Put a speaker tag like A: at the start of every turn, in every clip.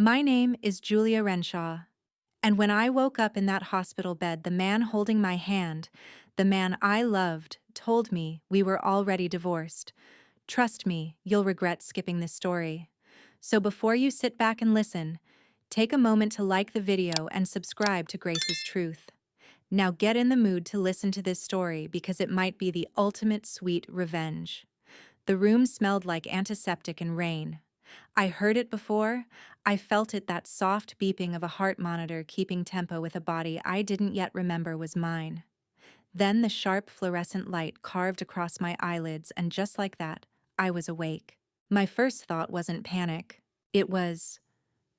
A: My name is Julia Renshaw, and when I woke up in that hospital bed, the man holding my hand, the man I loved, told me we were already divorced. Trust me, you'll regret skipping this story. So before you sit back and listen, take a moment to like the video and subscribe to Grace's Truth. Now get in the mood to listen to this story because it might be the ultimate sweet revenge. The room smelled like antiseptic and rain. I heard it before. I felt it, that soft beeping of a heart monitor keeping tempo with a body I didn't yet remember was mine. Then the sharp fluorescent light carved across my eyelids, and just like that, I was awake. My first thought wasn't panic. It was,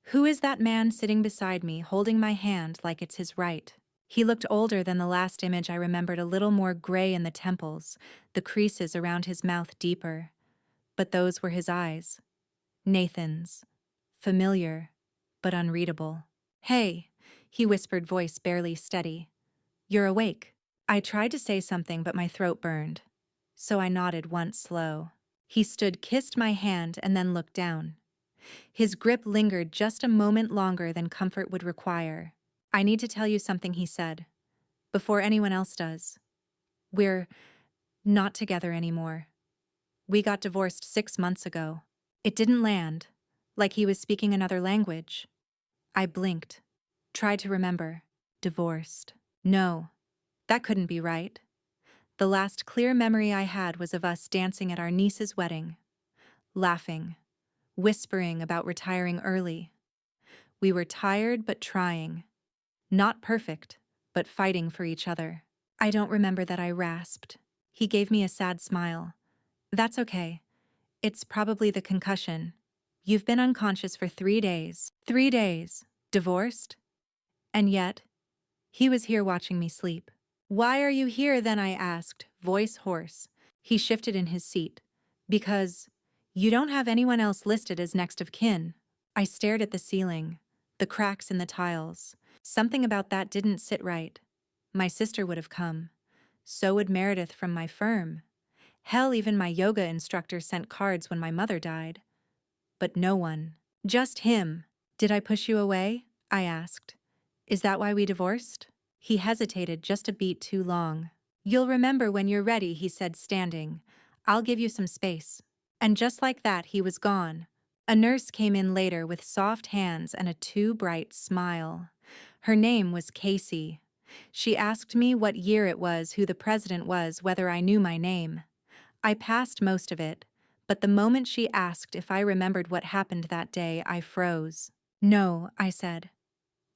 A: who is that man sitting beside me, holding my hand like it's his right? He looked older than the last image I remembered, a little more gray in the temples, the creases around his mouth deeper. But those were his eyes. Nathan's. Familiar, but unreadable. Hey, he whispered, voice barely steady. You're awake. I tried to say something, but my throat burned. So I nodded once, slow. He stood, kissed my hand, and then looked down. His grip lingered just a moment longer than comfort would require. I need to tell you something, he said. Before anyone else does. We're not together anymore. We got divorced 6 months ago. It didn't land, like he was speaking another language. I blinked, tried to remember. Divorced. No, that couldn't be right. The last clear memory I had was of us dancing at our niece's wedding, laughing, whispering about retiring early. We were tired but trying. Not perfect, but fighting for each other. I don't remember that, I rasped. He gave me a sad smile. That's okay. It's probably the concussion. You've been unconscious for 3 days. 3 days. Divorced? And yet, he was here watching me sleep. Why are you here then, I asked, voice hoarse. He shifted in his seat. Because you don't have anyone else listed as next of kin. I stared at the ceiling, the cracks in the tiles. Something about that didn't sit right. My sister would have come. So would Meredith from my firm. Hell, even my yoga instructor sent cards when my mother died. But no one. Just him. Did I push you away? I asked. Is that why we divorced? He hesitated just a beat too long. You'll remember when you're ready, he said, standing. I'll give you some space. And just like that, he was gone. A nurse came in later with soft hands and a too bright smile. Her name was Casey. She asked me what year it was, who the president was, whether I knew my name. I passed most of it, but the moment she asked if I remembered what happened that day, I froze. No, I said.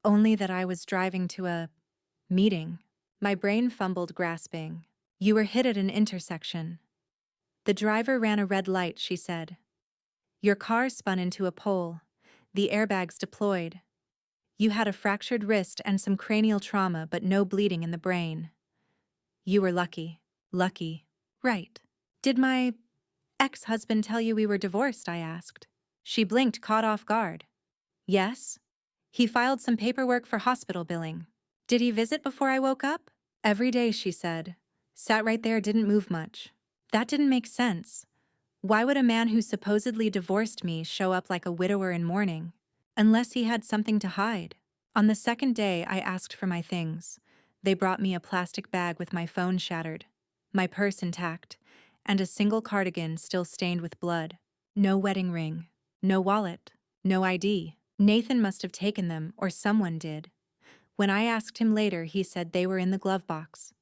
A: Only that I was driving to a meeting. My brain fumbled, grasping. You were hit at an intersection. The driver ran a red light, she said. Your car spun into a pole. The airbags deployed. You had a fractured wrist and some cranial trauma, but no bleeding in the brain. You were lucky. Lucky. Right. Did my ex-husband tell you we were divorced? I asked. She blinked, caught off guard. Yes. He filed some paperwork for hospital billing. Did he visit before I woke up? Every day, she said. Sat right there, didn't move much. That didn't make sense. Why would a man who supposedly divorced me show up like a widower in mourning? Unless he had something to hide. On the second day, I asked for my things. They brought me a plastic bag with my phone shattered, my purse intact, and a single cardigan still stained with blood. No wedding ring, no wallet, no ID. Nathan must have taken them, or someone did. When I asked him later, he said they were in the glove box.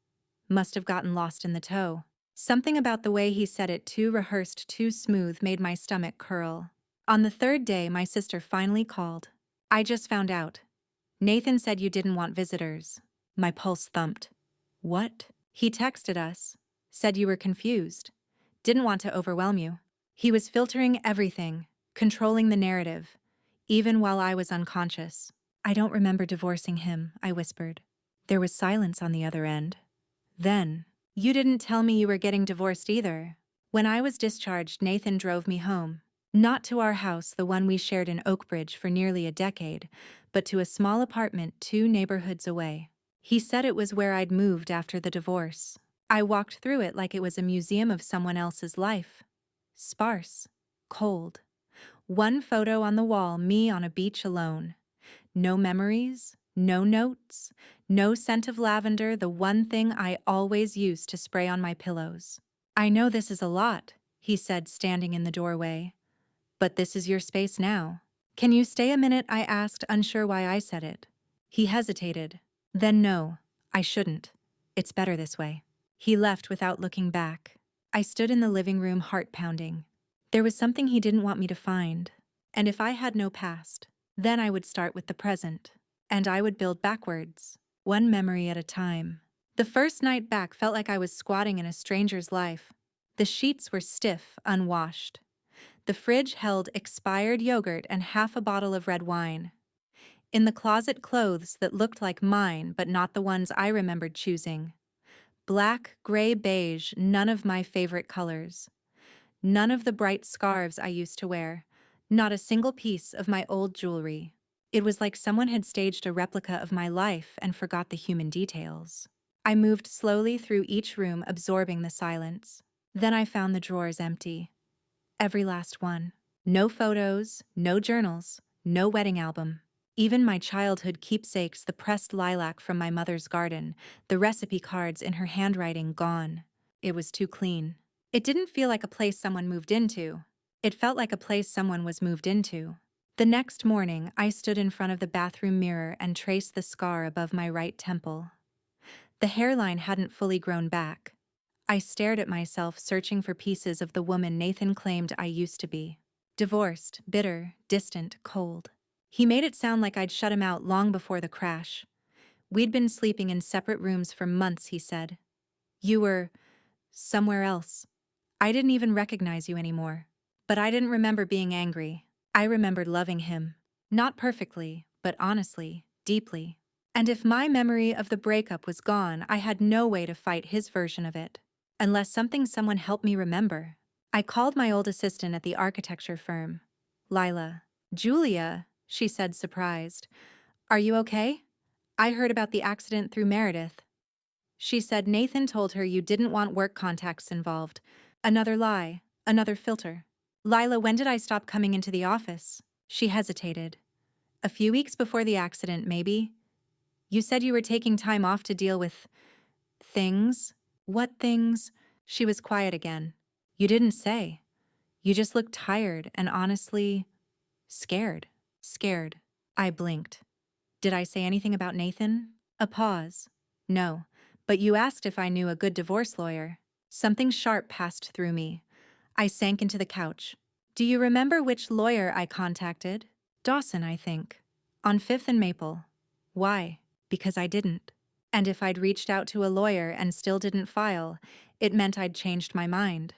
A: Must have gotten lost in the tow. Something about the way he said it, too rehearsed, too smooth, made my stomach curl. On the third day, my sister finally called. I just found out. Nathan said you didn't want visitors. My pulse thumped. What? He texted us. Said you were confused. Didn't want to overwhelm you. He was filtering everything, controlling the narrative, even while I was unconscious. I don't remember divorcing him, I whispered. There was silence on the other end. Then, you didn't tell me you were getting divorced either. When I was discharged, Nathan drove me home. Not to our house, the one we shared in Oakbridge for nearly a decade, but to a small apartment 2 neighborhoods away. He said it was where I'd moved after the divorce. I walked through it like it was a museum of someone else's life. Sparse, cold, One photo on the wall, me on a beach alone. No memories, no notes, no scent of lavender, the one thing I always used to spray on my pillows. I know this is a lot, he said, standing in the doorway. But this is your space now. Can you stay a minute? I asked, unsure why I said it. He hesitated. Then no, I shouldn't. It's better this way. He left without looking back. I stood in the living room, heart pounding. There was something he didn't want me to find. And if I had no past, then I would start with the present. And I would build backwards, one memory at a time. The first night back felt like I was squatting in a stranger's life. The sheets were stiff, unwashed. The fridge held expired yogurt and half a bottle of red wine. In the closet, clothes that looked like mine, but not the ones I remembered choosing. Black, gray, beige, none of my favorite colors. None of the bright scarves I used to wear. Not a single piece of my old jewelry. It was like someone had staged a replica of my life and forgot the human details. I moved slowly through each room, absorbing the silence. Then I found the drawers empty. Every last one. No photos, no journals, no wedding album. Even my childhood keepsakes, the pressed lilac from my mother's garden, the recipe cards in her handwriting, gone. It was too clean. It didn't feel like a place someone moved into. It felt like a place someone was moved into. The next morning, I stood in front of the bathroom mirror and traced the scar above my right temple. The hairline hadn't fully grown back. I stared at myself, searching for pieces of the woman Nathan claimed I used to be. Divorced, bitter, distant, cold. He made it sound like I'd shut him out long before the crash. We'd been sleeping in separate rooms for months, he said. You were somewhere else. I didn't even recognize you anymore. But I didn't remember being angry. I remembered loving him. Not perfectly, but honestly, deeply. And if my memory of the breakup was gone, I had no way to fight his version of it. Unless someone helped me remember. I called my old assistant at the architecture firm. Lila. Julia, she said, surprised. Are you okay? I heard about the accident through Meredith. She said Nathan told her you didn't want work contacts involved. Another lie, another filter. Lila, when did I stop coming into the office? She hesitated. A few weeks before the accident, maybe. You said you were taking time off to deal with things. What things? She was quiet again. You didn't say. You just looked tired and honestly scared. Scared. I blinked. Did I say anything about Nathan? A pause. No. But you asked if I knew a good divorce lawyer. Something sharp passed through me. I sank into the couch. Do you remember which lawyer I contacted? Dawson, I think. On 5th and Maple. Why? Because I didn't. And if I'd reached out to a lawyer and still didn't file, it meant I'd changed my mind.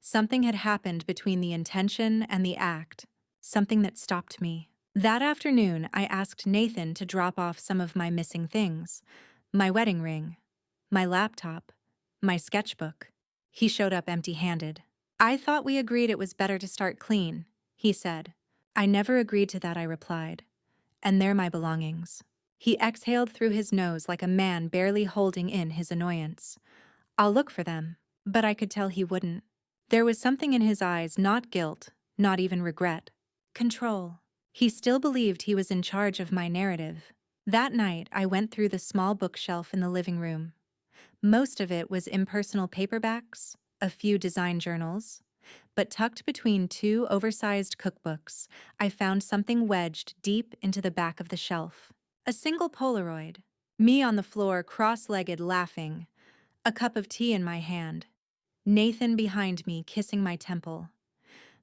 A: Something had happened between the intention and the act. Something that stopped me. That afternoon, I asked Nathan to drop off some of my missing things. My wedding ring. My laptop. My sketchbook. He showed up empty-handed. I thought we agreed it was better to start clean, he said. I never agreed to that, I replied. And they're my belongings. He exhaled through his nose like a man barely holding in his annoyance. I'll look for them. But I could tell he wouldn't. There was something in his eyes, not guilt, not even regret. Control. He still believed he was in charge of my narrative. That night, I went through the small bookshelf in the living room. Most of it was impersonal paperbacks, a few design journals. But tucked between two oversized cookbooks, I found something wedged deep into the back of the shelf. A single Polaroid. Me on the floor, cross-legged, laughing. A cup of tea in my hand. Nathan behind me, kissing my temple.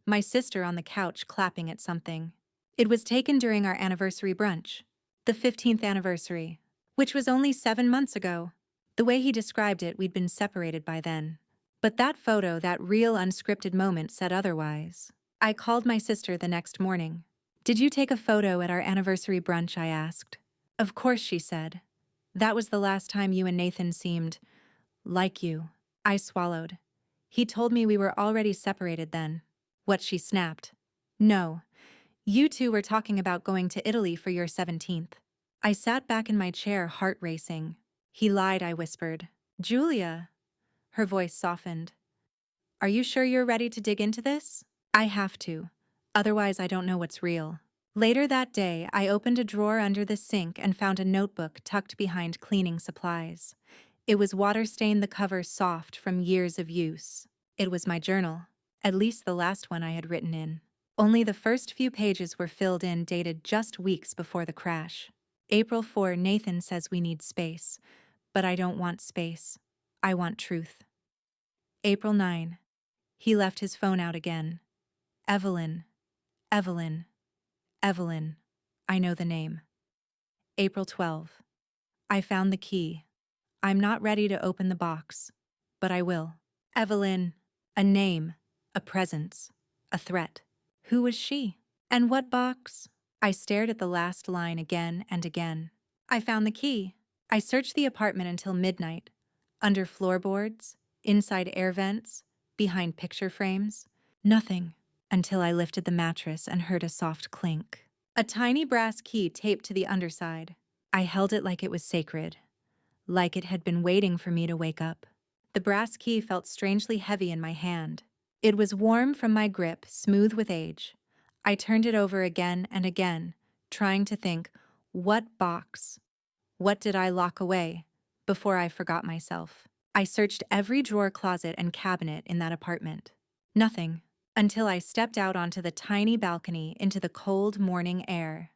A: My sister on the couch, clapping at something. It was taken during our anniversary brunch. The 15th anniversary. Which was only 7 months ago. The way he described it, we'd been separated by then. But that photo, that real unscripted moment, said otherwise. I called my sister the next morning. Did you take a photo at our anniversary brunch? I asked. Of course, she said. That was the last time you and Nathan seemed like you. I swallowed. He told me we were already separated then. What? She snapped. No. You two were talking about going to Italy for your 17th. I sat back in my chair, heart racing. He lied, I whispered. Julia. Her voice softened. Are you sure you're ready to dig into this? I have to. Otherwise, I don't know what's real. Later that day, I opened a drawer under the sink and found a notebook tucked behind cleaning supplies. It was water-stained, the cover soft from years of use. It was my journal, at least the last one I had written in. Only the first few pages were filled in, dated just weeks before the crash. April 4, Nathan says we need space, but I don't want space. I want truth. April 9. He left his phone out again. Evelyn, Evelyn, Evelyn. I know the name. April 12. I found the key. I'm not ready to open the box, but I will. Evelyn. A name, a presence, a threat. Who was she? And what box? I stared at the last line again and again. I found the key. I searched the apartment until midnight. Under floorboards, inside air vents, behind picture frames. Nothing, until I lifted the mattress and heard a soft clink. A tiny brass key taped to the underside. I held it like it was sacred, like it had been waiting for me to wake up. The brass key felt strangely heavy in my hand. It was warm from my grip, smooth with age. I turned it over again and again, trying to think, what box? What did I lock away? Before I forgot myself. I searched every drawer, closet, and cabinet in that apartment. Nothing, until I stepped out onto the tiny balcony into the cold morning air.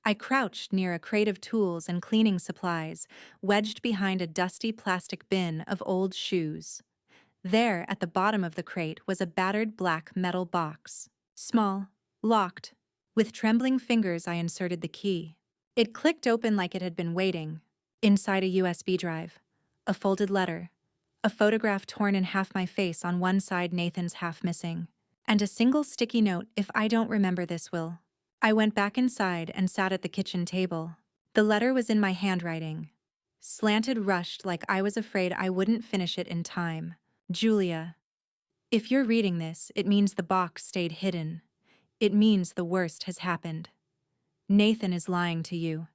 A: I crouched near a crate of tools and cleaning supplies, wedged behind a dusty plastic bin of old shoes. There, at the bottom of the crate, was a battered black metal box. Small, locked. With trembling fingers, I inserted the key. It clicked open like it had been waiting. Inside a USB drive, a folded letter, a photograph torn in half, my face on one side, Nathan's half missing, and a single sticky note, "If I don't remember this, will." I went back inside and sat at the kitchen table. The letter was in my handwriting. Slanted, rushed, like I was afraid I wouldn't finish it in time. Julia, if you're reading this, it means the box stayed hidden. It means the worst has happened. Nathan is lying to you.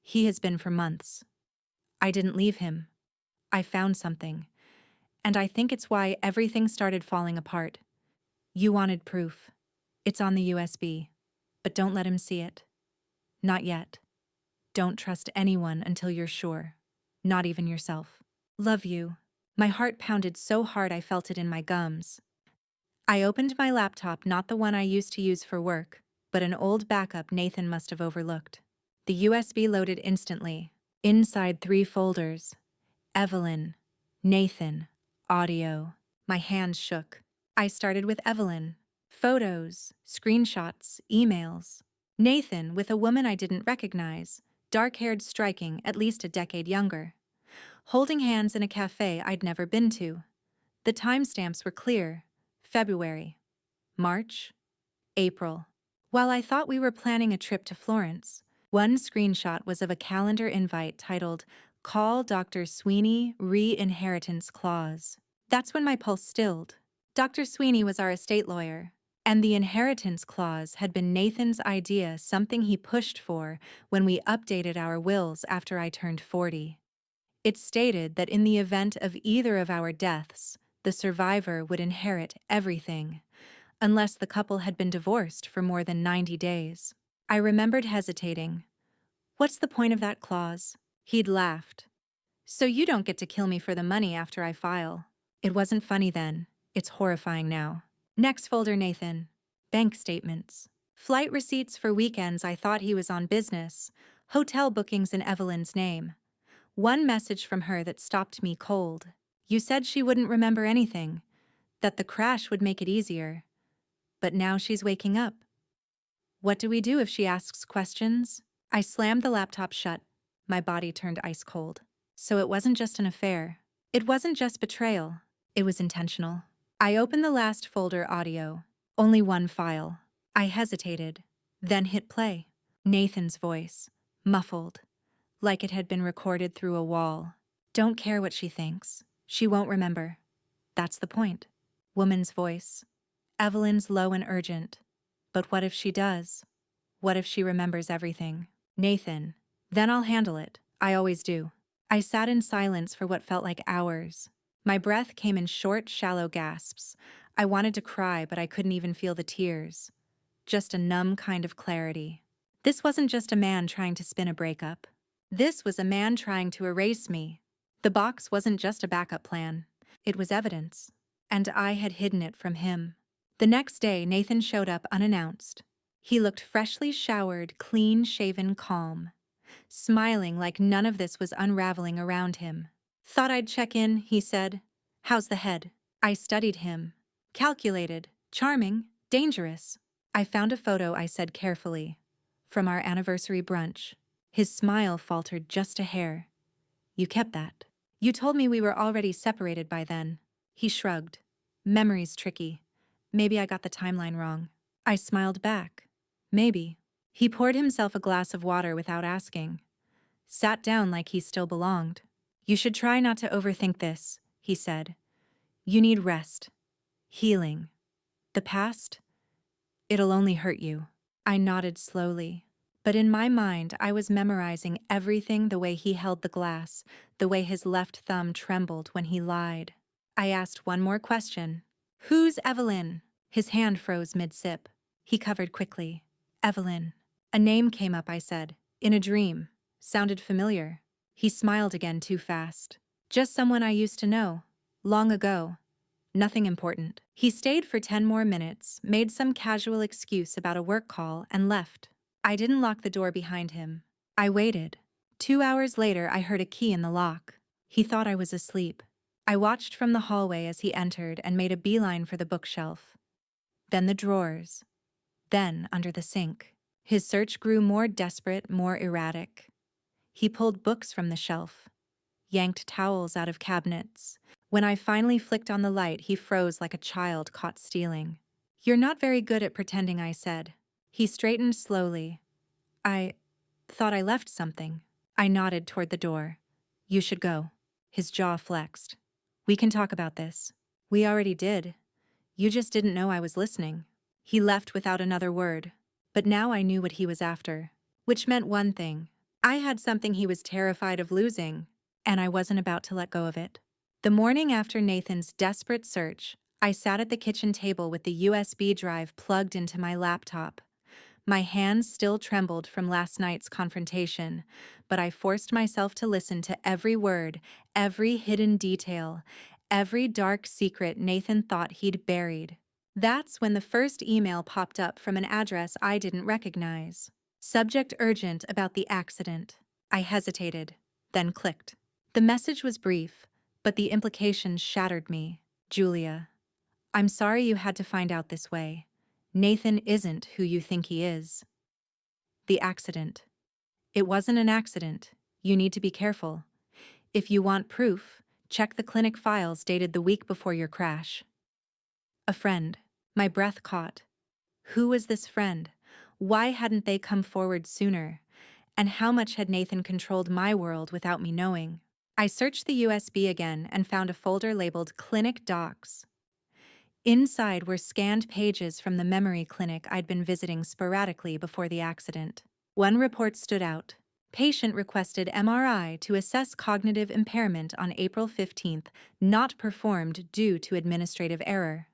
A: He has been for months. I didn't leave him. I found something. And I think it's why everything started falling apart. You wanted proof. It's on the USB. But don't let him see it. Not yet. Don't trust anyone until you're sure. Not even yourself. Love you. My heart pounded so hard I felt it in my gums. I opened my laptop, not the one I used to use for work, but an old backup Nathan must have overlooked. The USB loaded instantly. Inside 3 folders. Evelyn, Nathan, audio. My hands shook. I started with Evelyn. Photos, screenshots, emails. Nathan with a woman I didn't recognize, dark-haired, striking, at least a decade younger. Holding hands in a cafe I'd never been to. The timestamps were clear. February, March, April. While I thought we were planning a trip to Florence, one screenshot was of a calendar invite titled, "Call Dr. Sweeney, Re-Inheritance Clause." That's when my pulse stilled. Dr. Sweeney was our estate lawyer, and the inheritance clause had been Nathan's idea, something he pushed for when we updated our wills after I turned 40. It stated that in the event of either of our deaths, the survivor would inherit everything, unless the couple had been divorced for more than 90 days. I remembered hesitating. What's the point of that clause? He'd laughed. So you don't get to kill me for the money after I file. It wasn't funny then. It's horrifying now. Next folder, Nathan. Bank statements. Flight receipts for weekends I thought he was on business. Hotel bookings in Evelyn's name. One message from her that stopped me cold. You said she wouldn't remember anything, that the crash would make it easier. But now she's waking up. What do we do if she asks questions? I slammed the laptop shut. My body turned ice cold. So it wasn't just an affair. It wasn't just betrayal. It was intentional. I opened the last folder, audio. Only one file. I hesitated, then hit play. Nathan's voice, muffled, like it had been recorded through a wall. Don't care what she thinks. She won't remember. That's the point. Woman's voice. Evelyn's low and urgent. But what if she does? What if she remembers everything? Nathan. Then I'll handle it. I always do. I sat in silence for what felt like hours. My breath came in short, shallow gasps. I wanted to cry, but I couldn't even feel the tears. just a numb kind of clarity. This wasn't just a man trying to spin a breakup. This was a man trying to erase me. The box wasn't just a backup plan. It was evidence. And I had hidden it from him. The next day, Nathan showed up unannounced. He looked freshly showered, clean-shaven, calm, smiling like none of this was unraveling around him. "Thought I'd check in," he said. "How's the head?" I studied him. Calculated, charming, dangerous. I found a photo, I said carefully, from our anniversary brunch. His smile faltered just a hair. "You kept that. You told me we were already separated by then." He shrugged. "Memory's tricky. Maybe I got the timeline wrong." I smiled back. "Maybe." He poured himself a glass of water without asking. Sat down like he still belonged. "You should try not to overthink this," he said. "You need rest. Healing. The past? It'll only hurt you." I nodded slowly. But in my mind, I was memorizing everything: the way he held the glass, the way his left thumb trembled when he lied. I asked one more question. "Who's Evelyn?" His hand froze mid-sip. He covered quickly. "Evelyn." A name came up, I said. "In a dream. Sounded familiar." He smiled again too fast. "Just someone I used to know. Long ago. Nothing important." He stayed for 10 more minutes, made some casual excuse about a work call, and left. I didn't lock the door behind him. I waited. 2 hours later, I heard a key in the lock. He thought I was asleep. I watched from the hallway as he entered and made a beeline for the bookshelf. Then the drawers. Then under the sink. His search grew more desperate, more erratic. He pulled books from the shelf, yanked towels out of cabinets. When I finally flicked on the light, he froze like a child caught stealing. "You're not very good at pretending," I said. He straightened slowly. "I thought I left something." I nodded toward the door. "You should go." His jaw flexed. "We can talk about this." "We already did. You just didn't know I was listening." He left without another word. But now I knew what he was after. Which meant one thing. I had something he was terrified of losing, and I wasn't about to let go of it. The morning after Nathan's desperate search, I sat at the kitchen table with the USB drive plugged into my laptop. My hands still trembled from last night's confrontation, but I forced myself to listen to every word, every hidden detail, every dark secret Nathan thought he'd buried. That's when the first email popped up from an address I didn't recognize. "Subject urgent about the accident." I hesitated, then clicked. The message was brief, but the implications shattered me. "Julia, I'm sorry you had to find out this way. Nathan isn't who you think he is." The accident. It wasn't an accident. You need to be careful. If you want proof, check the clinic files dated the week before your crash. A friend. My breath caught. Who was this friend? Why hadn't they come forward sooner? And how much had Nathan controlled my world without me knowing? I searched the USB again and found a folder labeled Clinic Docs. Inside were scanned pages from the memory clinic I'd been visiting sporadically before the accident. One report stood out. Patient requested MRI to assess cognitive impairment on April 15th, not performed due to administrative error.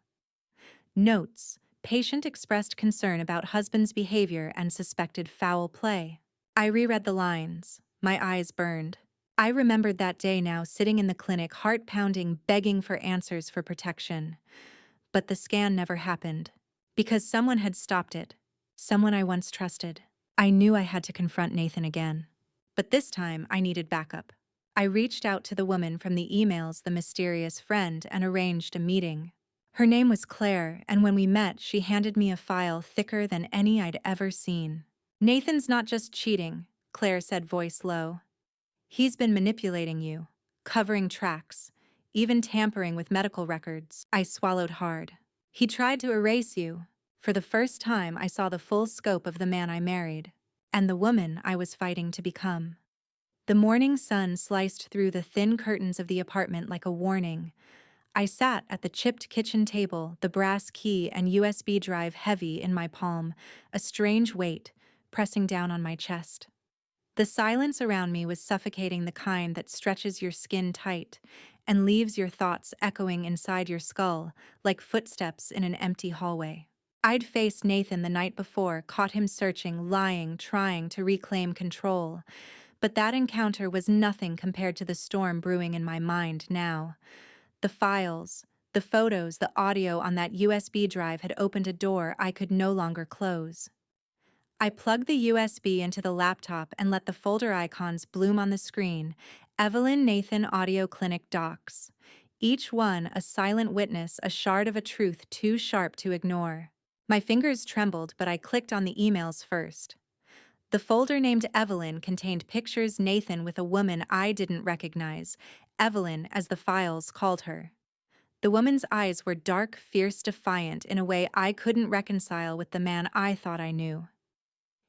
A: Notes: patient expressed concern about husband's behavior and suspected foul play. I reread the lines. My eyes burned. I remembered that day now, sitting in the clinic, heart pounding, begging for answers for protection. But the scan never happened. Because someone had stopped it. Someone I once trusted. I knew I had to confront Nathan again. But this time, I needed backup. I reached out to the woman from the emails, the mysterious friend, and arranged a meeting. Her name was Claire, and when we met, she handed me a file thicker than any I'd ever seen. "Nathan's not just cheating," Claire said, voice low. "He's been manipulating you, covering tracks, even tampering with medical records." I swallowed hard. "He tried to erase you." For the first time, I saw the full scope of the man I married, and the woman I was fighting to become. The morning sun sliced through the thin curtains of the apartment like a warning. I sat at the chipped kitchen table, the brass key and USB drive heavy in my palm, a strange weight pressing down on my chest. The silence around me was suffocating, the kind that stretches your skin tight and leaves your thoughts echoing inside your skull like footsteps in an empty hallway. I'd faced Nathan the night before, caught him searching, lying, trying to reclaim control. But that encounter was nothing compared to the storm brewing in my mind now. The files, the photos, the audio on that USB drive had opened a door I could no longer close. I plugged the USB into the laptop and let the folder icons bloom on the screen. Evelyn Nathan Audio Clinic Docs. Each one a silent witness, a shard of a truth too sharp to ignore. My fingers trembled, but I clicked on the emails first. The folder named Evelyn contained pictures Nathan with a woman I didn't recognize, Evelyn as the files called her. The woman's eyes were dark, fierce, defiant in a way I couldn't reconcile with the man I thought I knew.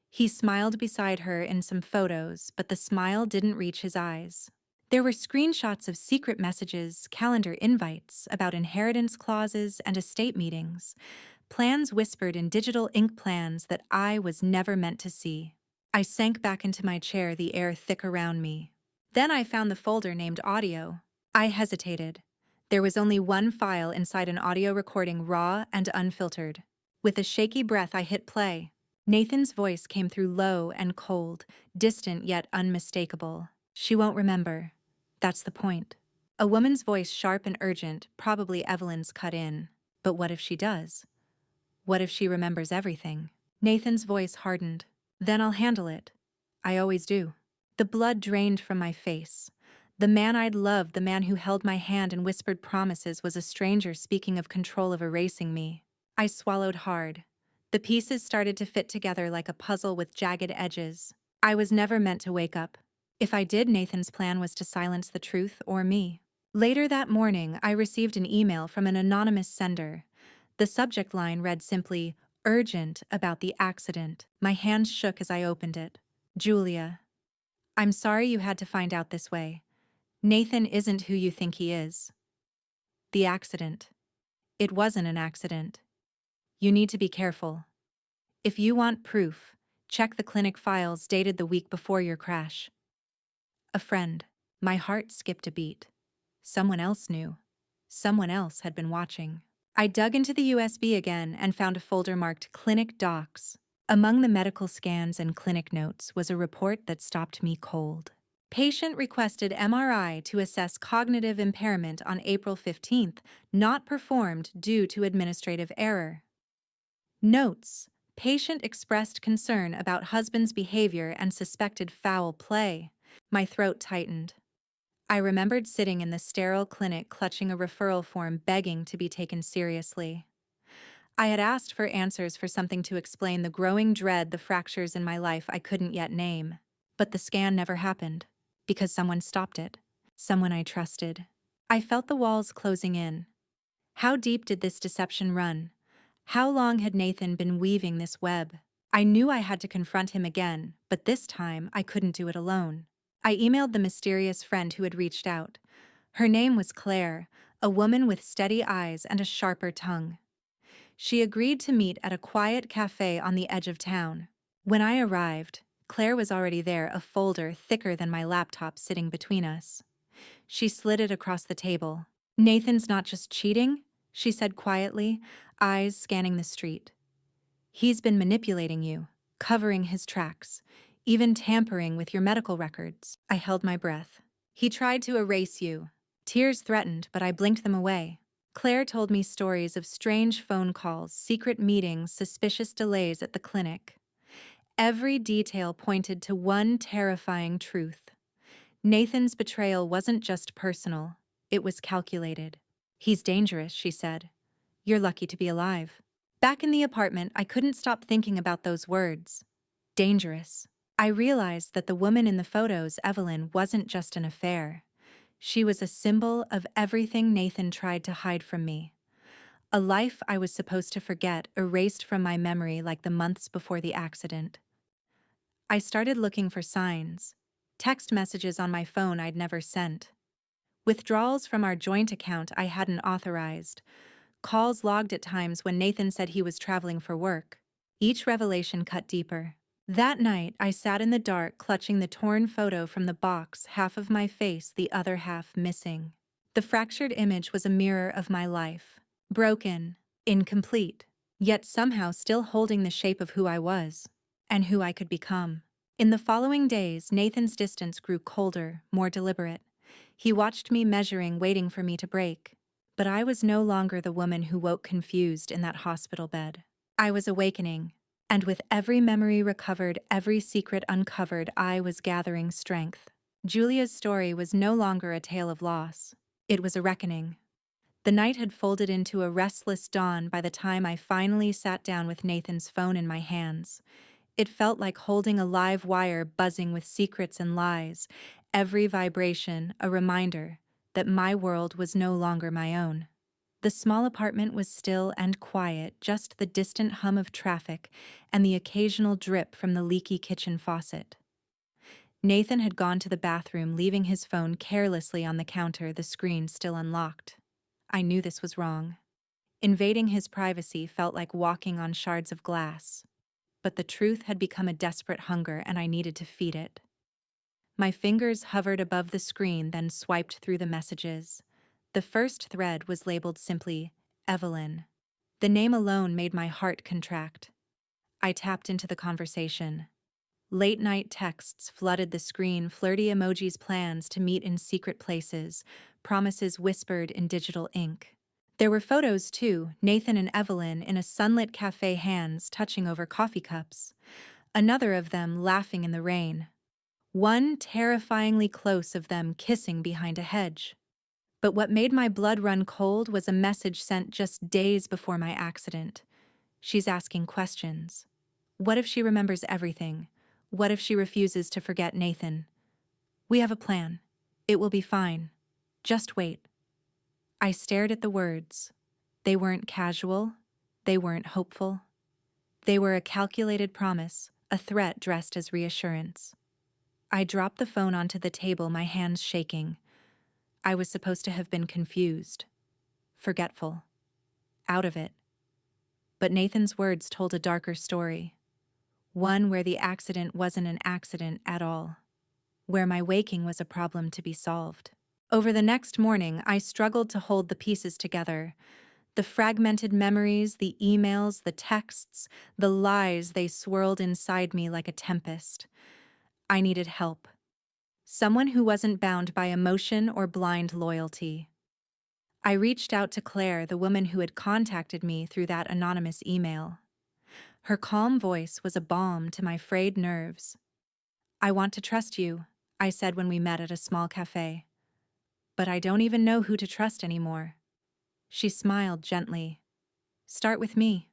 A: He smiled beside her in some photos, but the smile didn't reach his eyes. There were screenshots of secret messages, calendar invites about inheritance clauses and estate meetings, plans whispered in digital ink, plans that I was never meant to see. I sank back into my chair, the air thick around me. Then I found the folder named Audio. I hesitated. There was only one file inside, an audio recording, raw and unfiltered. With a shaky breath, I hit play. Nathan's voice came through, low and cold, distant yet unmistakable. She won't remember. That's the point. A woman's voice, sharp and urgent, probably Evelyn's, cut in. But what if she does? What if she remembers everything? Nathan's voice hardened. Then I'll handle it. I always do. The blood drained from my face. The man I'd loved, the man who held my hand and whispered promises, was a stranger speaking of control, of erasing me. I swallowed hard. The pieces started to fit together like a puzzle with jagged edges. I was never meant to wake up. If I did, Nathan's plan was to silence the truth or me. Later that morning, I received an email from an anonymous sender. The subject line read simply, "Urgent about the accident." My hands shook as I opened it. Julia, I'm sorry you had to find out this way. Nathan isn't who you think he is. The accident. It wasn't an accident. You need to be careful. If you want proof, check the clinic files dated the week before your crash. A friend. My heart skipped a beat. Someone else knew. Someone else had been watching. I dug into the USB again and found a folder marked Clinic Docs. Among the medical scans and clinic notes was a report that stopped me cold. Patient requested MRI to assess cognitive impairment on April 15th, not performed due to administrative error. Notes: patient expressed concern about husband's behavior and suspected foul play. My throat tightened. I remembered sitting in the sterile clinic clutching a referral form, begging to be taken seriously. I had asked for answers, for something to explain the growing dread, the fractures in my life I couldn't yet name. But the scan never happened, because someone stopped it. Someone I trusted. I felt the walls closing in. How deep did this deception run? How long had Nathan been weaving this web? I knew I had to confront him again, but this time I couldn't do it alone. I emailed the mysterious friend who had reached out. Her name was Claire, a woman with steady eyes and a sharper tongue. She agreed to meet at a quiet cafe on the edge of town. When I arrived, Claire was already there, a folder thicker than my laptop sitting between us. She slid it across the table. "Nathan's not just cheating," she said quietly, eyes scanning the street. "He's been manipulating you, covering his tracks, even tampering with your medical records." I held my breath. "He tried to erase you." Tears threatened, but I blinked them away. Claire told me stories of strange phone calls, secret meetings, suspicious delays at the clinic. Every detail pointed to one terrifying truth. Nathan's betrayal wasn't just personal, it was calculated. "He's dangerous," she said. "You're lucky to be alive." Back in the apartment, I couldn't stop thinking about those words. Dangerous. I realized that the woman in the photos, Evelyn, wasn't just an affair. She was a symbol of everything Nathan tried to hide from me. A life I was supposed to forget, erased from my memory like the months before the accident. I started looking for signs. Text messages on my phone I'd never sent. Withdrawals from our joint account I hadn't authorized. Calls logged at times when Nathan said he was traveling for work. Each revelation cut deeper. That night, I sat in the dark, clutching the torn photo from the box, half of my face, the other half missing. The fractured image was a mirror of my life. Broken, incomplete. yet somehow still holding the shape of who I was and who I could become. In the following days, Nathan's distance grew colder, more deliberate. He watched me measuring, waiting for me to break. But I was no longer the woman who woke confused in that hospital bed. I was awakening, and with every memory recovered, every secret uncovered, I was gathering strength. Julia's story was no longer a tale of loss. It was a reckoning. The night had folded into a restless dawn by the time I finally sat down with Nathan's phone in my hands. It felt like holding a live wire buzzing with secrets and lies, every vibration a reminder that my world was no longer my own. The small apartment was still and quiet, just the distant hum of traffic and the occasional drip from the leaky kitchen faucet. Nathan had gone to the bathroom, leaving his phone carelessly on the counter, the screen still unlocked. I knew this was wrong. Invading his privacy felt like walking on shards of glass. But the truth had become a desperate hunger, and I needed to feed it. My fingers hovered above the screen, then swiped through the messages. The first thread was labeled simply, Evelyn. The name alone made my heart contract. I tapped into the conversation. Late-night texts flooded the screen, flirty emojis, plans to meet in secret places, promises whispered in digital ink. There were photos, too, Nathan and Evelyn in a sunlit cafe, hands touching over coffee cups. Another of them laughing in the rain. One terrifyingly close of them kissing behind a hedge. But what made my blood run cold was a message sent just days before my accident. She's asking questions. What if she remembers everything? What if she refuses to forget Nathan? We have a plan. It will be fine. Just wait. I stared at the words. They weren't casual. They weren't hopeful. They were a calculated promise, a threat dressed as reassurance. I dropped the phone onto the table, my hands shaking. I was supposed to have been confused, forgetful, out of it. But Nathan's words told a darker story. One where the accident wasn't an accident at all. Where my waking was a problem to be solved. Over the next morning, I struggled to hold the pieces together. The fragmented memories, the emails, the texts, the lies, they swirled inside me like a tempest. I needed help. Someone who wasn't bound by emotion or blind loyalty. I reached out to Claire, the woman who had contacted me through that anonymous email. Her calm voice was a balm to my frayed nerves. I want to trust you, I said when we met at a small cafe. But I don't even know who to trust anymore. She smiled gently. Start with me.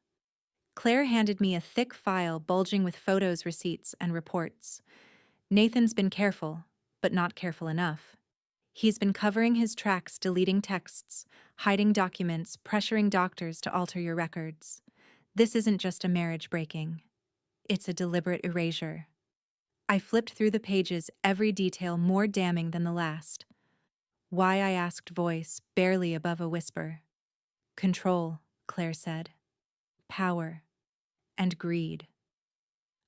A: Claire handed me a thick file bulging with photos, receipts, and reports. Nathan's been careful, but not careful enough. He's been covering his tracks, deleting texts, hiding documents, pressuring doctors to alter your records. This isn't just a marriage breaking. It's a deliberate erasure. I flipped through the pages, every detail more damning than the last. Why, I asked, voice barely above a whisper. Control, Claire said. Power. And greed.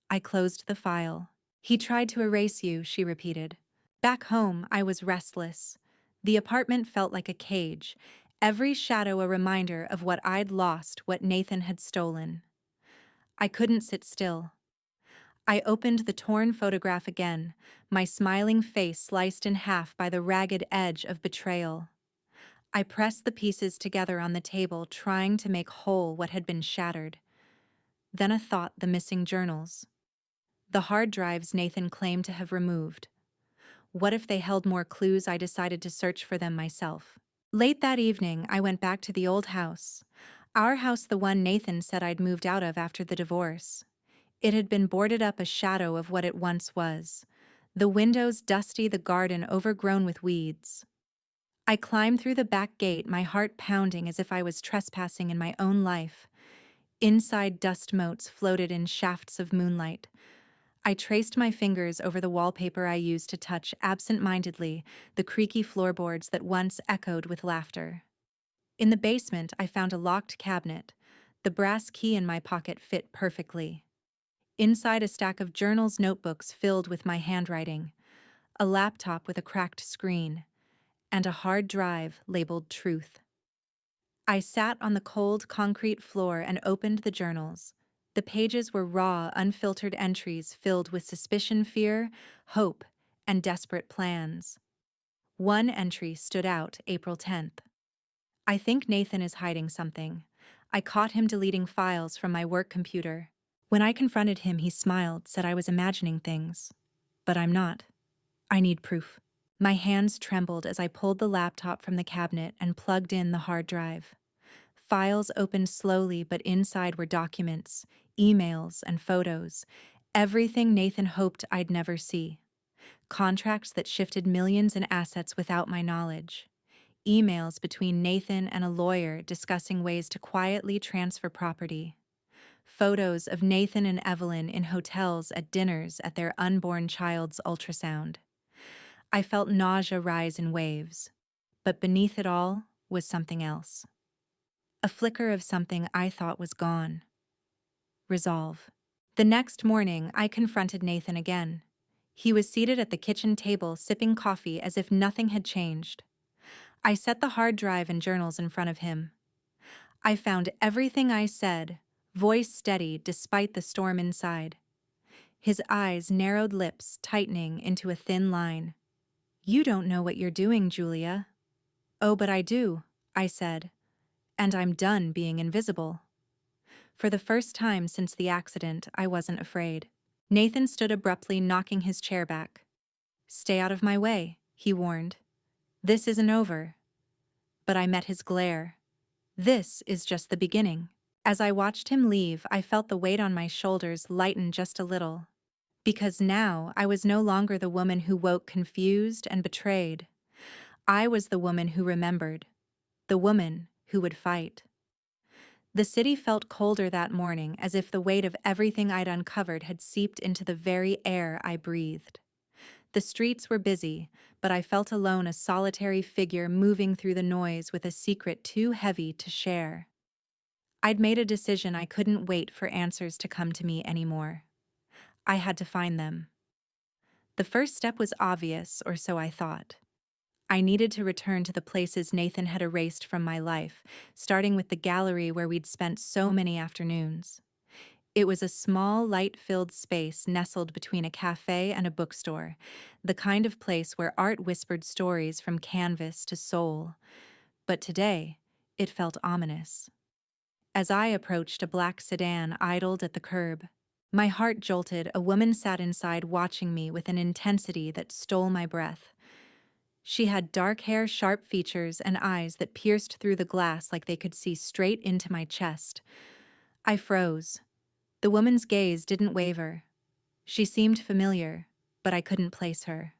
A: I closed the file. He tried to erase you, she repeated. Back home, I was restless. The apartment felt like a cage, every shadow a reminder of what I'd lost, what Nathan had stolen. I couldn't sit still. I opened the torn photograph again, my smiling face sliced in half by the ragged edge of betrayal. I pressed the pieces together on the table, trying to make whole what had been shattered. Then a thought: the missing journals. The hard drives Nathan claimed to have removed. What if they held more clues? I decided to search for them myself. Late that evening, I went back to the old house. Our house, the one Nathan said I'd moved out of after the divorce. It had been boarded up, a shadow of what it once was. The windows dusty, the garden overgrown with weeds. I climbed through the back gate, my heart pounding as if I was trespassing in my own life. Inside, dust motes floated in shafts of moonlight. I traced my fingers over the wallpaper I used to touch absent-mindedly the creaky floorboards that once echoed with laughter. In the basement, I found a locked cabinet. The brass key in my pocket fit perfectly. Inside, a stack of journals, notebooks filled with my handwriting, a laptop with a cracked screen, and a hard drive labeled Truth. I sat on the cold concrete floor and opened the journals. The pages were raw, unfiltered entries filled with suspicion, fear, hope, and desperate plans. One entry stood out, April 10th. I think Nathan is hiding something. I caught him deleting files from my work computer. When I confronted him, he smiled, said I was imagining things. But I'm not. I need proof. My hands trembled as I pulled the laptop from the cabinet and plugged in the hard drive. Files opened slowly, but inside were documents, emails, and photos. Everything Nathan hoped I'd never see. Contracts that shifted millions in assets without my knowledge. Emails between Nathan and a lawyer discussing ways to quietly transfer property. Photos of Nathan and Evelyn in hotels at dinners at their unborn child's ultrasound. I felt nausea rise in waves. But beneath it all was something else. A flicker of something I thought was gone. Resolve. The next morning, I confronted Nathan again. He was seated at the kitchen table sipping coffee as if nothing had changed. I set the hard drive and journals in front of him. I found everything I said, voice steady despite the storm inside. His eyes, narrowed lips tightening into a thin line. "You don't know what you're doing, Julia." "Oh, but I do," I said. "And I'm done being invisible." For the first time since the accident, I wasn't afraid. Nathan stood abruptly, knocking his chair back. "Stay out of my way," he warned. "This isn't over." But I met his glare. "This is just the beginning." As I watched him leave, I felt the weight on my shoulders lighten just a little. Because now I was no longer the woman who woke confused and betrayed. I was the woman who remembered. The woman who would fight. The city felt colder that morning, as if the weight of everything I'd uncovered had seeped into the very air I breathed. The streets were busy, but I felt alone, a solitary figure moving through the noise with a secret too heavy to share. I'd made a decision. I couldn't wait for answers to come to me anymore. I had to find them. The first step was obvious, or so I thought. I needed to return to the places Nathan had erased from my life, starting with the gallery where we'd spent so many afternoons. It was a small, light-filled space nestled between a cafe and a bookstore, the kind of place where art whispered stories from canvas to soul. But today, it felt ominous. As I approached, a black sedan idled at the curb. My heart jolted. A woman sat inside watching me with an intensity that stole my breath. She had dark hair, sharp features, and eyes that pierced through the glass like they could see straight into my chest. I froze. The woman's gaze didn't waver. She seemed familiar, but I couldn't place her.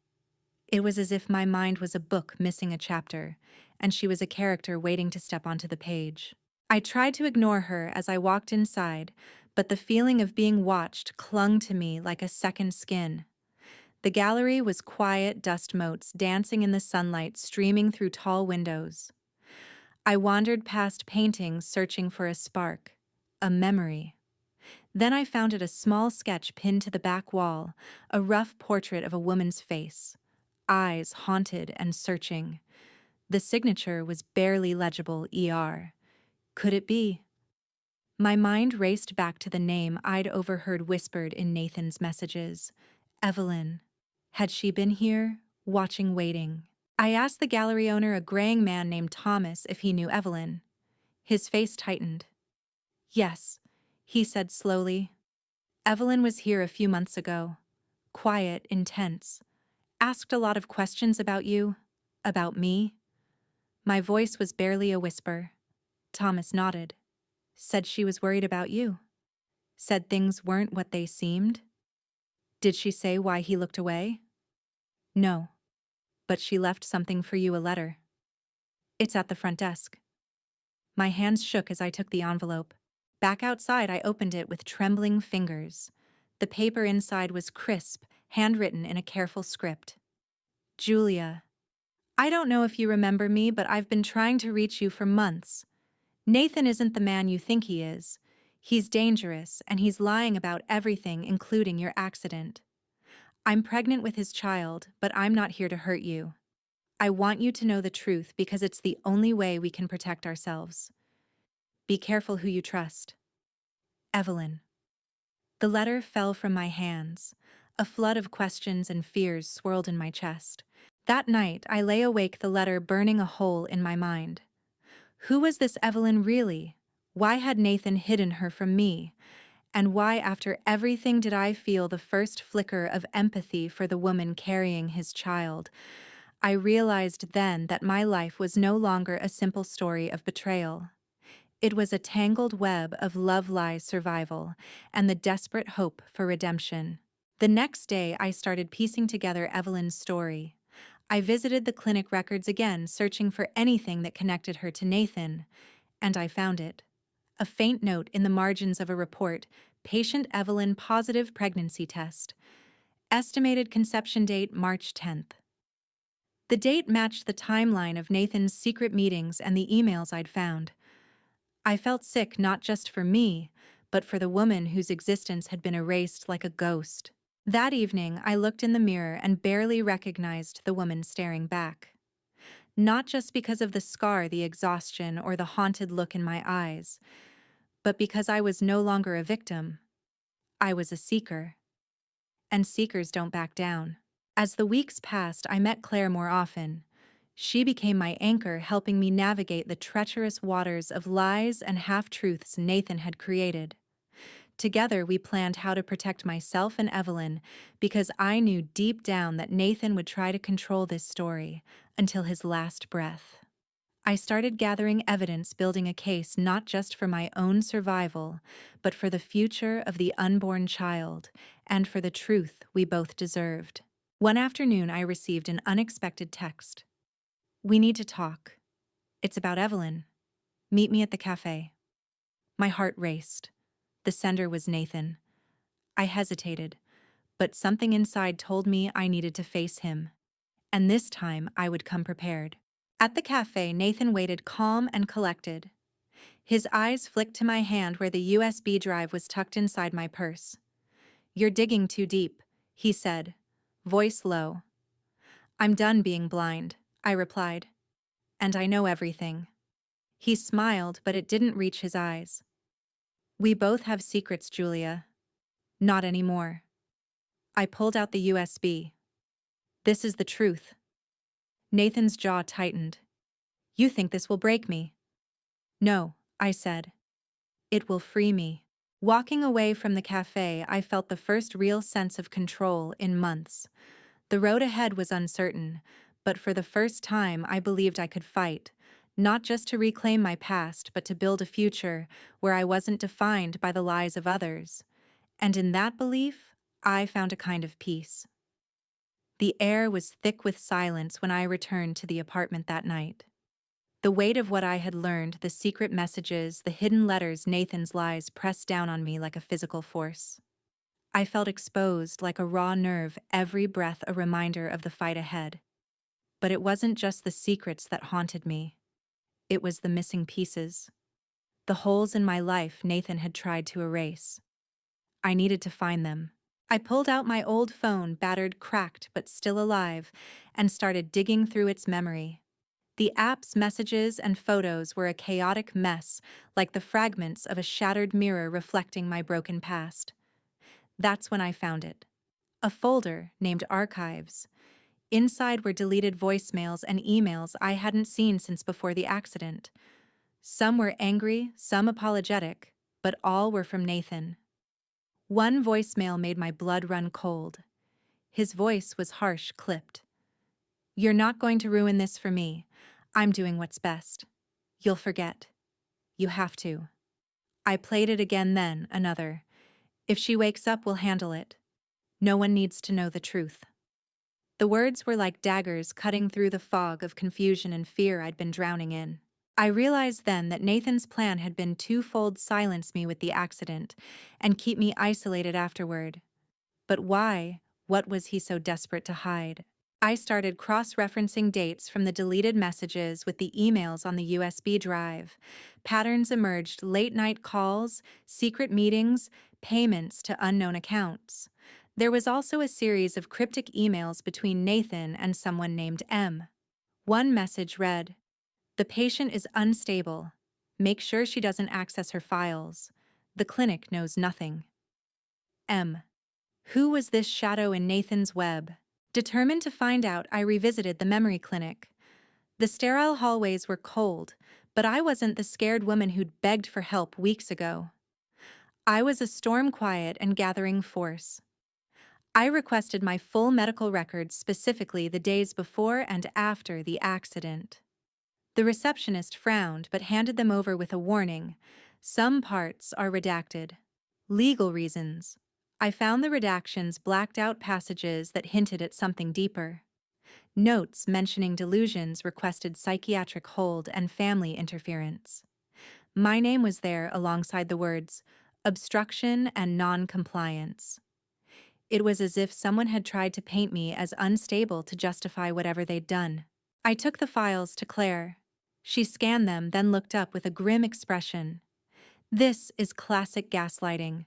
A: It was as if my mind was a book missing a chapter, and she was a character waiting to step onto the page. I tried to ignore her as I walked inside, but the feeling of being watched clung to me like a second skin. The gallery was quiet, dust motes dancing in the sunlight streaming through tall windows. I wandered past paintings searching for a spark, a memory. Then I found a small sketch pinned to the back wall, a rough portrait of a woman's face, eyes haunted and searching. The signature was barely legible, ER. Could it be? My mind raced back to the name I'd overheard whispered in Nathan's messages. Evelyn. Had she been here, watching, waiting? I asked the gallery owner, a graying man named Thomas, if he knew Evelyn. His face tightened. "Yes," he said slowly. "Evelyn was here a few months ago. Quiet, intense. Asked a lot of questions about you, about me." My voice was barely a whisper. Thomas nodded. "Said she was worried about you. Said things weren't what they seemed." "Did she say why he looked away?" "No. But she left something for you, a letter. It's at the front desk." My hands shook as I took the envelope. Back outside, I opened it with trembling fingers. The paper inside was crisp, handwritten in a careful script. "Julia, I don't know if you remember me, but I've been trying to reach you for months. Nathan isn't the man you think he is. He's dangerous, and he's lying about everything, including your accident. I'm pregnant with his child, but I'm not here to hurt you. I want you to know the truth because it's the only way we can protect ourselves. Be careful who you trust. Evelyn. The letter fell from my hands. A flood of questions and fears swirled in my chest. That night, I lay awake, the letter burning a hole in my mind. Who was this Evelyn really? Why had Nathan hidden her from me? And why, after everything, did I feel the first flicker of empathy for the woman carrying his child? I realized then that my life was no longer a simple story of betrayal. It was a tangled web of love, lies, survival, and the desperate hope for redemption. The next day, I started piecing together Evelyn's story. I visited the clinic records again, searching for anything that connected her to Nathan, and I found it. A faint note in the margins of a report: patient Evelyn positive pregnancy test. Estimated conception date March 10th. The date matched the timeline of Nathan's secret meetings and the emails I'd found. I felt sick not just for me, but for the woman whose existence had been erased like a ghost. That evening, I looked in the mirror and barely recognized the woman staring back. Not just because of the scar, the exhaustion, or the haunted look in my eyes, but because I was no longer a victim. I was a seeker. And seekers don't back down. As the weeks passed, I met Claire more often. She became my anchor, helping me navigate the treacherous waters of lies and half-truths Nathan had created. Together, we planned how to protect myself and Evelyn, because I knew deep down that Nathan would try to control this story until his last breath. I started gathering evidence, building a case not just for my own survival, but for the future of the unborn child, and for the truth we both deserved. One afternoon, I received an unexpected text. "We need to talk. It's about Evelyn. Meet me at the cafe." My heart raced. The sender was Nathan. I hesitated, but something inside told me I needed to face him. And this time, I would come prepared. At the cafe, Nathan waited, calm and collected. His eyes flicked to my hand where the USB drive was tucked inside my purse. "You're digging too deep," he said, voice low. "I'm done being blind," I replied. "And I know everything." He smiled, but it didn't reach his eyes. "We both have secrets, Julia." "Not anymore." I pulled out the USB. "This is the truth." Nathan's jaw tightened. "You think this will break me?" "No," I said. "It will free me." Walking away from the cafe, I felt the first real sense of control in months. The road ahead was uncertain, but for the first time I believed I could fight, not just to reclaim my past, but to build a future where I wasn't defined by the lies of others. And in that belief, I found a kind of peace. The air was thick with silence when I returned to the apartment that night. The weight of what I had learned, the secret messages, the hidden letters, Nathan's lies, pressed down on me like a physical force. I felt exposed like a raw nerve, every breath a reminder of the fight ahead. But it wasn't just the secrets that haunted me. It was the missing pieces. The holes in my life Nathan had tried to erase. I needed to find them. I pulled out my old phone, battered, cracked, but still alive, and started digging through its memory. The app's messages and photos were a chaotic mess, like the fragments of a shattered mirror reflecting my broken past. That's when I found it. A folder named Archives. Inside were deleted voicemails and emails I hadn't seen since before the accident. Some were angry, some apologetic, but all were from Nathan. One voicemail made my blood run cold. His voice was harsh, clipped. "You're not going to ruin this for me. I'm doing what's best. You'll forget. You have to." I played it again, then another. "If she wakes up, we'll handle it. No one needs to know the truth." The words were like daggers cutting through the fog of confusion and fear I'd been drowning in. I realized then that Nathan's plan had been twofold: silence me with the accident and keep me isolated afterward. But why? What was he so desperate to hide? I started cross-referencing dates from the deleted messages with the emails on the USB drive. Patterns emerged: late-night calls, secret meetings, payments to unknown accounts. There was also a series of cryptic emails between Nathan and someone named M. One message read, "The patient is unstable. Make sure she doesn't access her files. The clinic knows nothing." M. Who was this shadow in Nathan's web? Determined to find out, I revisited the memory clinic. The sterile hallways were cold, but I wasn't the scared woman who'd begged for help weeks ago. I was a storm quiet and gathering force. I requested my full medical records, specifically the days before and after the accident. The receptionist frowned but handed them over with a warning. Some parts are redacted. Legal reasons. I found the redactions blacked out passages that hinted at something deeper. Notes mentioning delusions requested psychiatric hold and family interference. My name was there alongside the words, obstruction and non-compliance. It was as if someone had tried to paint me as unstable to justify whatever they'd done. I took the files to Claire. She scanned them, then looked up with a grim expression. This is classic gaslighting.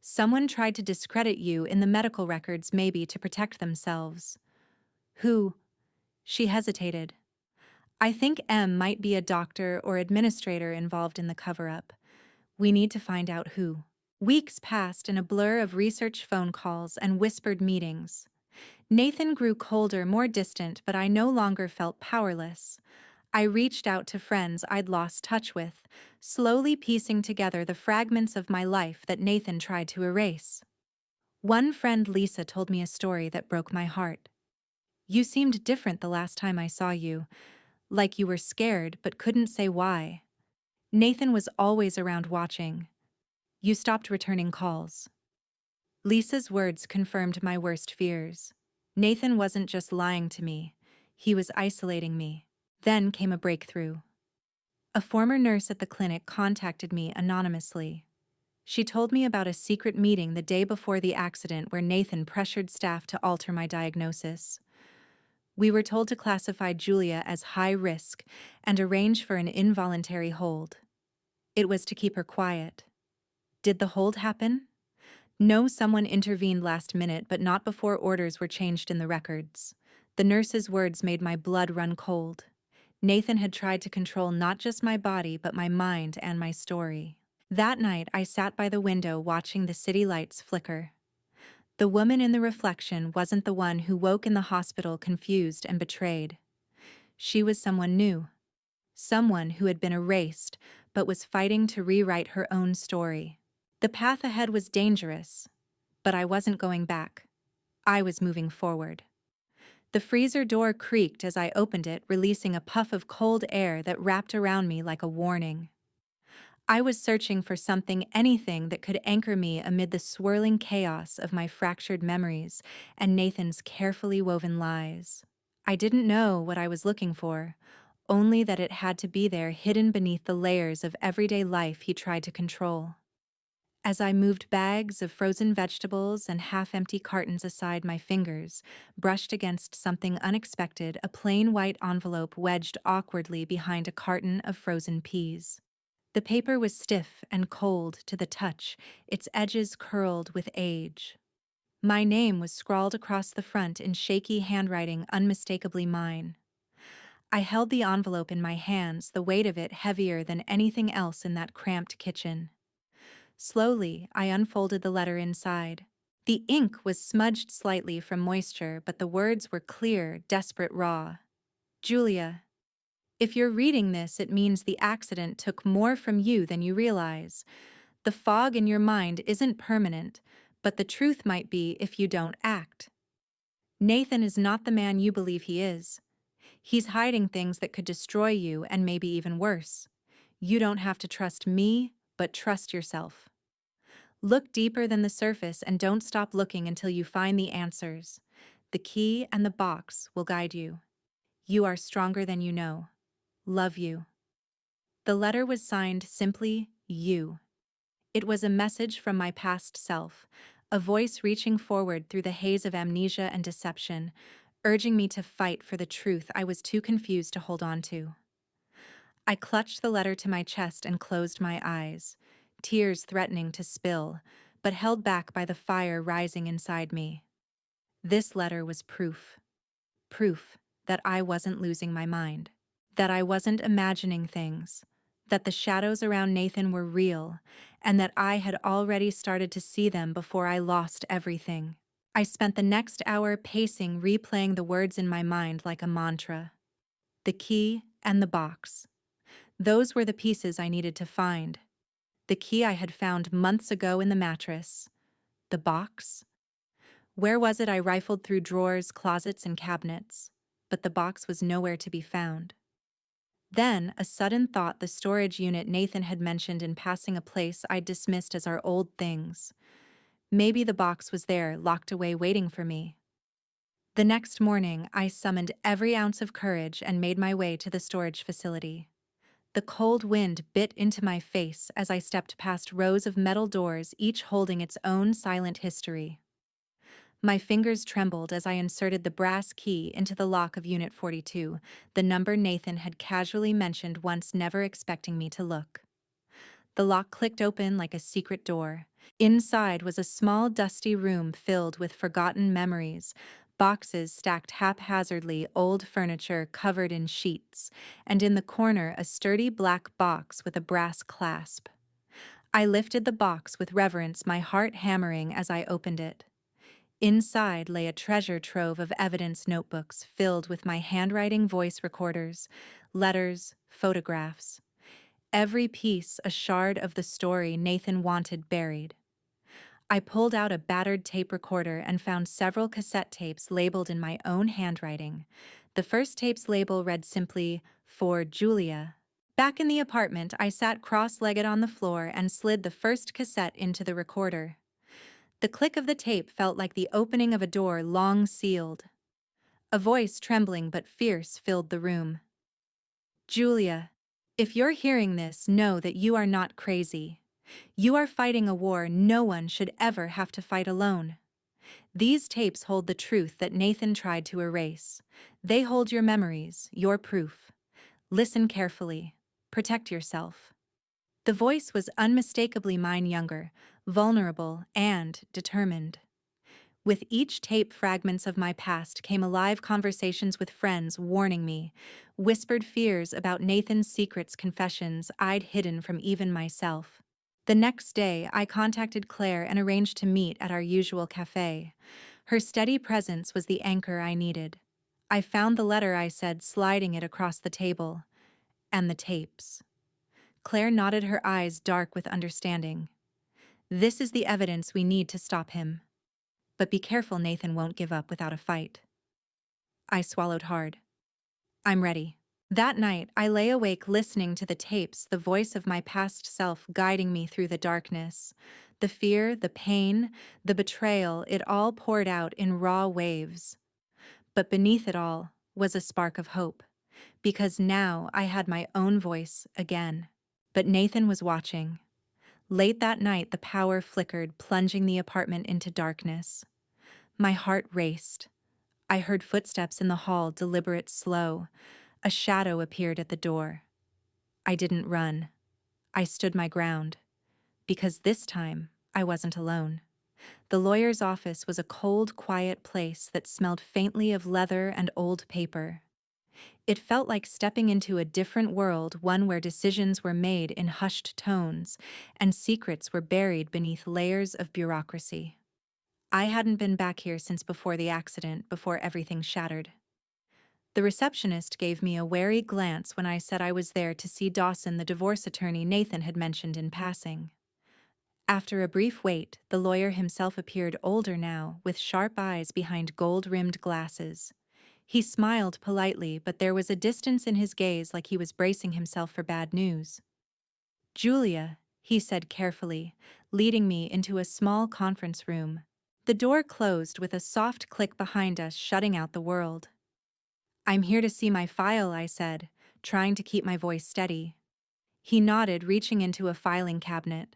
A: Someone tried to discredit you in the medical records, maybe to protect themselves. Who? She hesitated. I think M might be a doctor or administrator involved in the cover-up. We need to find out who. Weeks passed in a blur of research phone calls and whispered meetings. Nathan grew colder, more distant, but I no longer felt powerless. I reached out to friends I'd lost touch with, slowly piecing together the fragments of my life that Nathan tried to erase. One friend, Lisa, told me a story that broke my heart. You seemed different the last time I saw you, like you were scared but couldn't say why. Nathan was always around watching. You stopped returning calls. Lisa's words confirmed my worst fears. Nathan wasn't just lying to me, he was isolating me. Then came a breakthrough. A former nurse at the clinic contacted me anonymously. She told me about a secret meeting the day before the accident where Nathan pressured staff to alter my diagnosis. We were told to classify Julia as high risk and arrange for an involuntary hold. It was to keep her quiet. Did the hold happen? No, someone intervened last minute, but not before orders were changed in the records. The nurse's words made my blood run cold. Nathan had tried to control not just my body, but my mind and my story. That night, I sat by the window watching the city lights flicker. The woman in the reflection wasn't the one who woke in the hospital confused and betrayed. She was someone new. Someone who had been erased, but was fighting to rewrite her own story. The path ahead was dangerous, but I wasn't going back. I was moving forward. The freezer door creaked as I opened it, releasing a puff of cold air that wrapped around me like a warning. I was searching for something, anything that could anchor me amid the swirling chaos of my fractured memories and Nathan's carefully woven lies. I didn't know what I was looking for, only that it had to be there, hidden beneath the layers of everyday life he tried to control. As I moved bags of frozen vegetables and half-empty cartons aside, my fingers brushed against something unexpected, a plain white envelope wedged awkwardly behind a carton of frozen peas. The paper was stiff and cold to the touch, its edges curled with age. My name was scrawled across the front in shaky handwriting, unmistakably mine. I held the envelope in my hands, the weight of it heavier than anything else in that cramped kitchen. Slowly, I unfolded the letter inside. The ink was smudged slightly from moisture, but the words were clear, desperate, raw. Julia, if you're reading this, it means the accident took more from you than you realize. The fog in your mind isn't permanent, but the truth might be if you don't act. Nathan is not the man you believe he is. He's hiding things that could destroy you and maybe even worse. You don't have to trust me, but trust yourself. Look deeper than the surface and don't stop looking until you find the answers. The key and the box will guide you. You are stronger than you know. Love you. The letter was signed simply, You. It was a message from my past self, a voice reaching forward through the haze of amnesia and deception, urging me to fight for the truth I was too confused to hold on to. I clutched the letter to my chest and closed my eyes, tears threatening to spill, but held back by the fire rising inside me. This letter was proof. Proof that I wasn't losing my mind, that I wasn't imagining things, that the shadows around Nathan were real, and that I had already started to see them before I lost everything. I spent the next hour pacing, replaying the words in my mind like a mantra. The key and the box. Those were the pieces I needed to find. The key I had found months ago in the mattress. The box? Where was it? I rifled through drawers, closets, and cabinets, but the box was nowhere to be found. Then, a sudden thought, the storage unit Nathan had mentioned in passing, a place I'd dismissed as our old things. Maybe the box was there, locked away, waiting for me. The next morning, I summoned every ounce of courage and made my way to the storage facility. The cold wind bit into my face as I stepped past rows of metal doors, each holding its own silent history. My fingers trembled as I inserted the brass key into the lock of Unit 42, the number Nathan had casually mentioned once, never expecting me to look. The lock clicked open like a secret door. Inside was a small, dusty room filled with forgotten memories, boxes stacked haphazardly, old furniture covered in sheets, and in the corner a sturdy black box with a brass clasp. I lifted the box with reverence, my heart hammering as I opened it. Inside lay a treasure trove of evidence notebooks filled with my handwriting, voice recorders, letters, photographs. Every piece a shard of the story Nathan wanted buried. I pulled out a battered tape recorder and found several cassette tapes labeled in my own handwriting. The first tape's label read simply, "For Julia." Back in the apartment, I sat cross-legged on the floor and slid the first cassette into the recorder. The click of the tape felt like the opening of a door long sealed. A voice, trembling but fierce, filled the room. "Julia, if you're hearing this, know that you are not crazy. You are fighting a war no one should ever have to fight alone. These tapes hold the truth that Nathan tried to erase. They hold your memories, your proof. Listen carefully. Protect yourself." The voice was unmistakably mine, younger, vulnerable, and determined. With each tape, fragments of my past came alive, conversations with friends warning me, whispered fears about Nathan's secrets, confessions I'd hidden from even myself. The next day, I contacted Claire and arranged to meet at our usual cafe. Her steady presence was the anchor I needed. I found the letter, I said, sliding it across the table. And the tapes. Claire nodded, her eyes dark with understanding. "This is the evidence we need to stop him. But be careful, Nathan won't give up without a fight." I swallowed hard. "I'm ready." That night, I lay awake listening to the tapes, the voice of my past self guiding me through the darkness. The fear, the pain, the betrayal, it all poured out in raw waves. But beneath it all was a spark of hope, because now I had my own voice again. But Nathan was watching. Late that night, the power flickered, plunging the apartment into darkness. My heart raced. I heard footsteps in the hall, deliberate, slow. A shadow appeared at the door. I didn't run. I stood my ground. Because this time, I wasn't alone. The lawyer's office was a cold, quiet place that smelled faintly of leather and old paper. It felt like stepping into a different world, one where decisions were made in hushed tones and secrets were buried beneath layers of bureaucracy. I hadn't been back here since before the accident, before everything shattered. The receptionist gave me a wary glance when I said I was there to see Dawson, the divorce attorney Nathan had mentioned in passing. After a brief wait, the lawyer himself appeared, older now, with sharp eyes behind gold-rimmed glasses. He smiled politely, but there was a distance in his gaze, like he was bracing himself for bad news. "Julia," he said carefully, leading me into a small conference room. The door closed with a soft click behind us, shutting out the world. "I'm here to see my file," I said, trying to keep my voice steady. He nodded, reaching into a filing cabinet.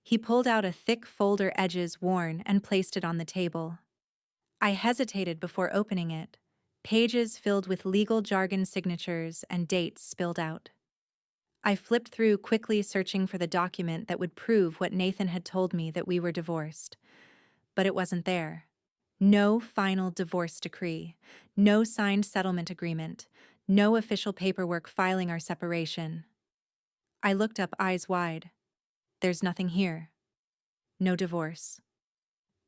A: He pulled out a thick folder, edges worn, and placed it on the table. I hesitated before opening it. Pages filled with legal jargon, signatures, and dates spilled out. I flipped through quickly, searching for the document that would prove what Nathan had told me, that we were divorced. But it wasn't there. No final divorce decree, no signed settlement agreement, no official paperwork filing our separation. I looked up, eyes wide. There's nothing here. No divorce.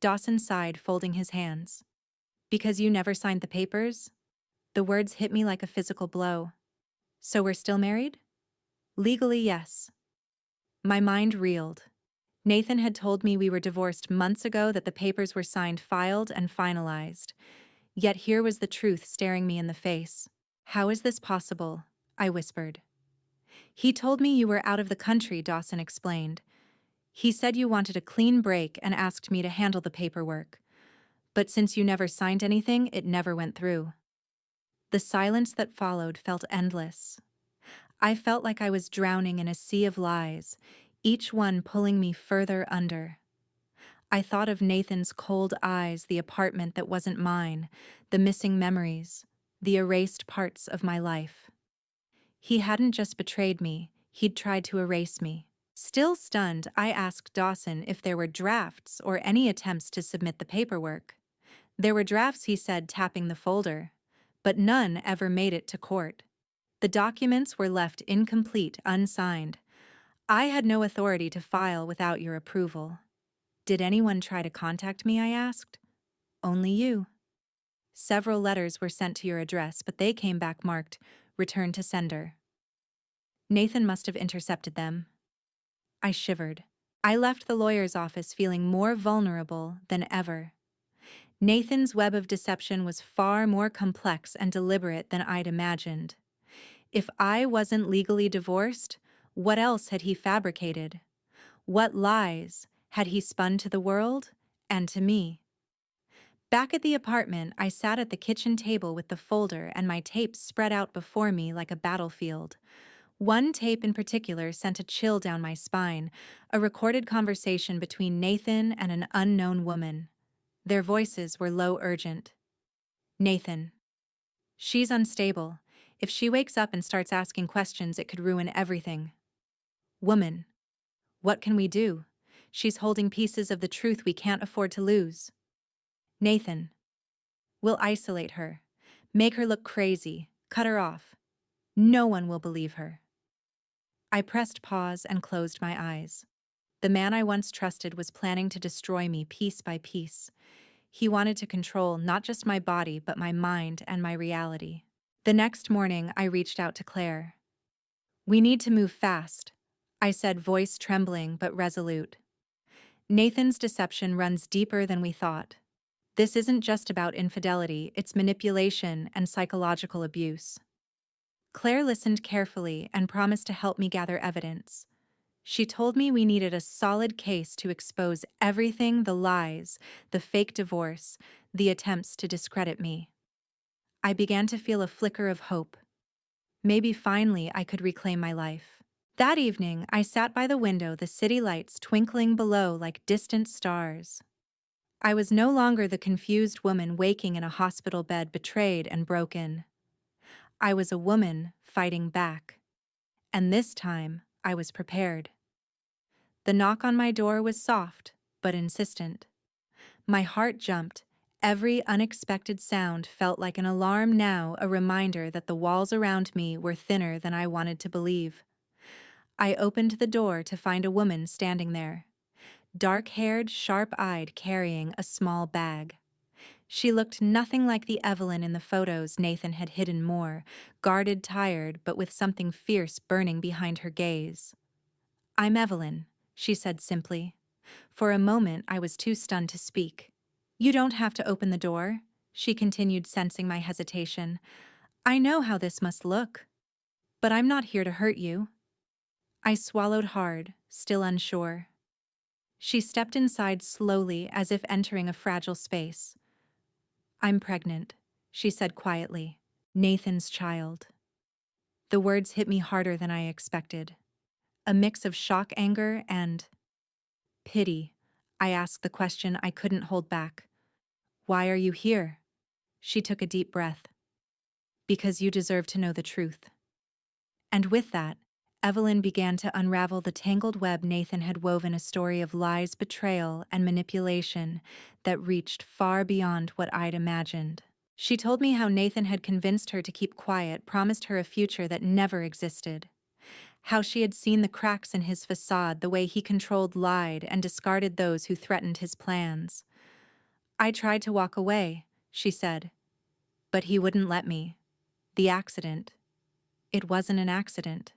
A: Dawson sighed, folding his hands. Because you never signed the papers? The words hit me like a physical blow. So we're still married? Legally, yes. My mind reeled. Nathan had told me we were divorced months ago, that the papers were signed, filed, and finalized. Yet here was the truth staring me in the face. How is this possible? I whispered. He told me you were out of the country, Dawson explained. He said you wanted a clean break and asked me to handle the paperwork. But since you never signed anything, it never went through. The silence that followed felt endless. I felt like I was drowning in a sea of lies, each one pulling me further under. I thought of Nathan's cold eyes, the apartment that wasn't mine, the missing memories, the erased parts of my life. He hadn't just betrayed me, he'd tried to erase me. Still stunned, I asked Dawson if there were drafts or any attempts to submit the paperwork. There were drafts, he said, tapping the folder, but none ever made it to court. The documents were left incomplete, unsigned. I had no authority to file without your approval. Did anyone try to contact me? I asked. Only you. Several letters were sent to your address, but they came back marked, "Return to sender." Nathan must have intercepted them. I shivered. I left the lawyer's office feeling more vulnerable than ever. Nathan's web of deception was far more complex and deliberate than I'd imagined. If I wasn't legally divorced, what else had he fabricated? What lies had he spun to the world and to me? Back at the apartment, I sat at the kitchen table with the folder and my tapes spread out before me like a battlefield. One tape in particular sent a chill down my spine, a recorded conversation between Nathan and an unknown woman. Their voices were low, urgent. Nathan: "She's unstable. If she wakes up and starts asking questions, it could ruin everything." Woman: "What can we do? She's holding pieces of the truth we can't afford to lose." Nathan: "We'll isolate her. Make her look crazy. Cut her off. No one will believe her." I pressed pause and closed my eyes. The man I once trusted was planning to destroy me piece by piece. He wanted to control not just my body, but my mind and my reality. The next morning, I reached out to Claire. "We need to move fast," I said, voice trembling but resolute. "Nathan's deception runs deeper than we thought. This isn't just about infidelity, it's manipulation and psychological abuse." Claire listened carefully and promised to help me gather evidence. She told me we needed a solid case to expose everything, the lies, the fake divorce, the attempts to discredit me. I began to feel a flicker of hope. Maybe finally I could reclaim my life. That evening, I sat by the window, the city lights twinkling below like distant stars. I was no longer the confused woman waking in a hospital bed, betrayed and broken. I was a woman fighting back. And this time, I was prepared. The knock on my door was soft, but insistent. My heart jumped. Every unexpected sound felt like an alarm now, a reminder that the walls around me were thinner than I wanted to believe. I opened the door to find a woman standing there, dark-haired, sharp-eyed, carrying a small bag. She looked nothing like the Evelyn in the photos Nathan had hidden, more guarded, tired, but with something fierce burning behind her gaze. "I'm Evelyn," she said simply. For a moment, I was too stunned to speak. "You don't have to open the door," she continued, sensing my hesitation. "I know how this must look. But I'm not here to hurt you." I swallowed hard, still unsure. She stepped inside slowly, as if entering a fragile space. "I'm pregnant," she said quietly. "Nathan's child." The words hit me harder than I expected. A mix of shock, anger, and pity. I asked the question I couldn't hold back. "Why are you here?" She took a deep breath. "Because you deserve to know the truth." And with that, Evelyn began to unravel the tangled web Nathan had woven, a story of lies, betrayal, and manipulation that reached far beyond what I'd imagined. She told me how Nathan had convinced her to keep quiet, promised her a future that never existed. How she had seen the cracks in his facade, the way he controlled, lied, and discarded those who threatened his plans. I tried to walk away, she said, but he wouldn't let me. The accident. It wasn't an accident.